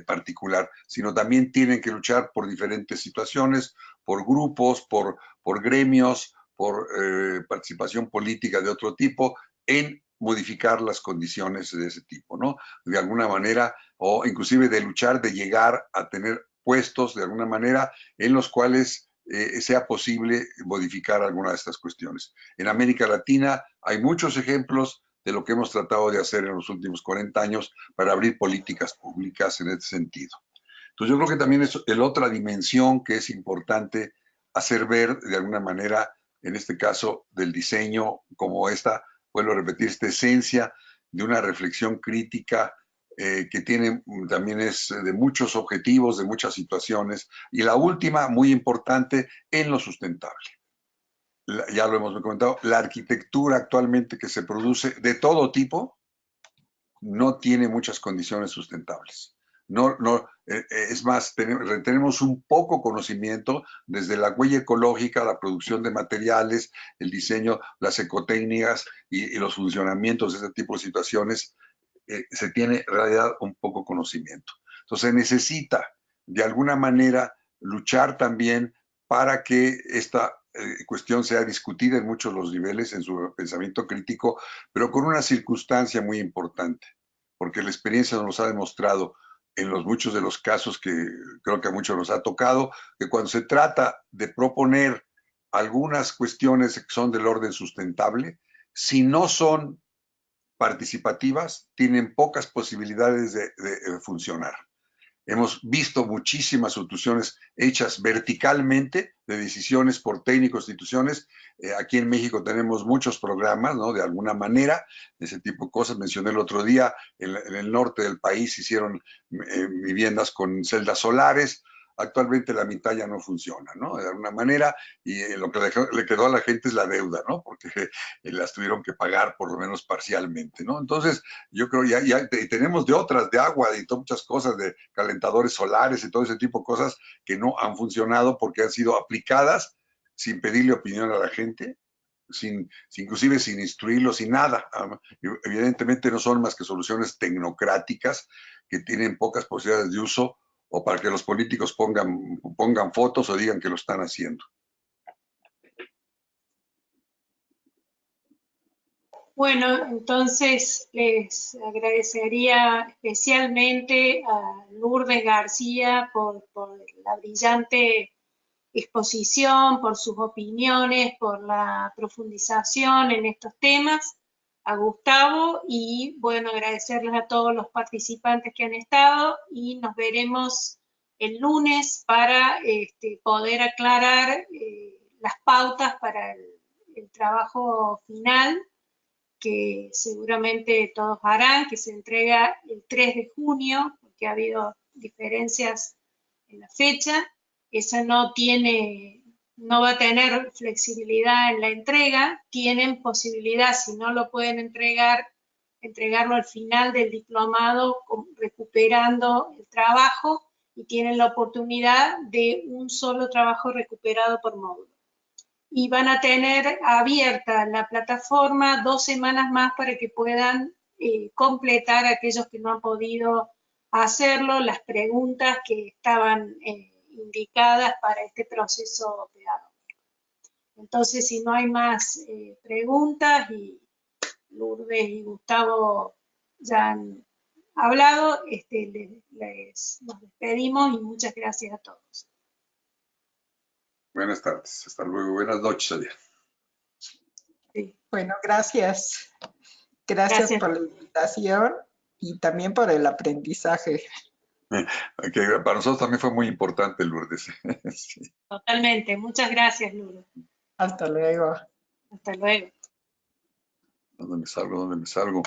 particular, sino también tienen que luchar por diferentes situaciones, por grupos, por gremios, por participación política de otro tipo, en modificar las condiciones de ese tipo, ¿no? De alguna manera, o inclusive de luchar, de llegar a tener puestos de alguna manera en los cuales sea posible modificar alguna de estas cuestiones. En América Latina hay muchos ejemplos de lo que hemos tratado de hacer en los últimos 40 años para abrir políticas públicas en este sentido. Entonces yo creo que también es la otra dimensión que es importante hacer ver de alguna manera, en este caso del diseño, como esta, vuelvo a repetir, esta esencia de una reflexión crítica que tiene también es de muchos objetivos, de muchas situaciones, y la última, muy importante, en lo sustentable. Ya lo hemos comentado, la arquitectura actualmente que se produce de todo tipo no tiene muchas condiciones sustentables. Es más, tenemos un poco conocimiento desde la huella ecológica, la producción de materiales, el diseño, las ecotécnicas y los funcionamientos de este tipo de situaciones. Se tiene en realidad un poco conocimiento. Entonces se necesita de alguna manera luchar también para que esta cuestión sea discutida en muchos de los niveles en su pensamiento crítico, pero con una circunstancia muy importante, porque la experiencia nos ha demostrado en muchos de los casos que creo que a muchos nos ha tocado, que cuando se trata de proponer algunas cuestiones que son del orden sustentable, si no son participativas, tienen pocas posibilidades de funcionar. Hemos visto muchísimas instituciones hechas verticalmente, de decisiones por técnicos, instituciones. Aquí en México tenemos muchos programas, ¿no? De alguna manera, de ese tipo de cosas. Mencioné el otro día, en el norte del país hicieron viviendas con celdas solares. Actualmente la mitad ya no funciona, ¿no? De alguna manera, y lo que le quedó a la gente es la deuda, ¿no? Porque las tuvieron que pagar por lo menos parcialmente, ¿no? Entonces, yo creo ya tenemos de otras, de agua, de muchas cosas, de calentadores solares y todo ese tipo de cosas que no han funcionado porque han sido aplicadas sin pedirle opinión a la gente, inclusive sin instruirlo, sin nada. Evidentemente no son más que soluciones tecnocráticas que tienen pocas posibilidades de uso, o para que los políticos pongan fotos o digan que lo están haciendo. Bueno, entonces les agradecería especialmente a Lourdes García por la brillante exposición, por sus opiniones, por la profundización en estos temas, a Gustavo, y bueno, agradecerles a todos los participantes que han estado, y nos veremos el lunes para poder aclarar las pautas para el trabajo final, que seguramente todos harán, que se entrega el 3 de junio, porque ha habido diferencias en la fecha. Esa no va a tener flexibilidad en la entrega. Tienen posibilidad, si no lo pueden entregarlo al final del diplomado, recuperando el trabajo, y tienen la oportunidad de un solo trabajo recuperado por módulo. Y van a tener abierta la plataforma 2 semanas más para que puedan completar aquellos que no han podido hacerlo, las preguntas que estaban indicadas para este proceso pedagógico. Entonces, si no hay más preguntas, y Lourdes y Gustavo ya han hablado, nos despedimos y muchas gracias a todos. Buenas tardes, hasta luego. Buenas noches, Adrián. Sí. Bueno, gracias. Gracias por la invitación y también por el aprendizaje. Que para nosotros también fue muy importante, Lourdes. Sí. Totalmente. Muchas gracias, Lourdes. Hasta luego. Hasta luego. ¿Dónde me salgo?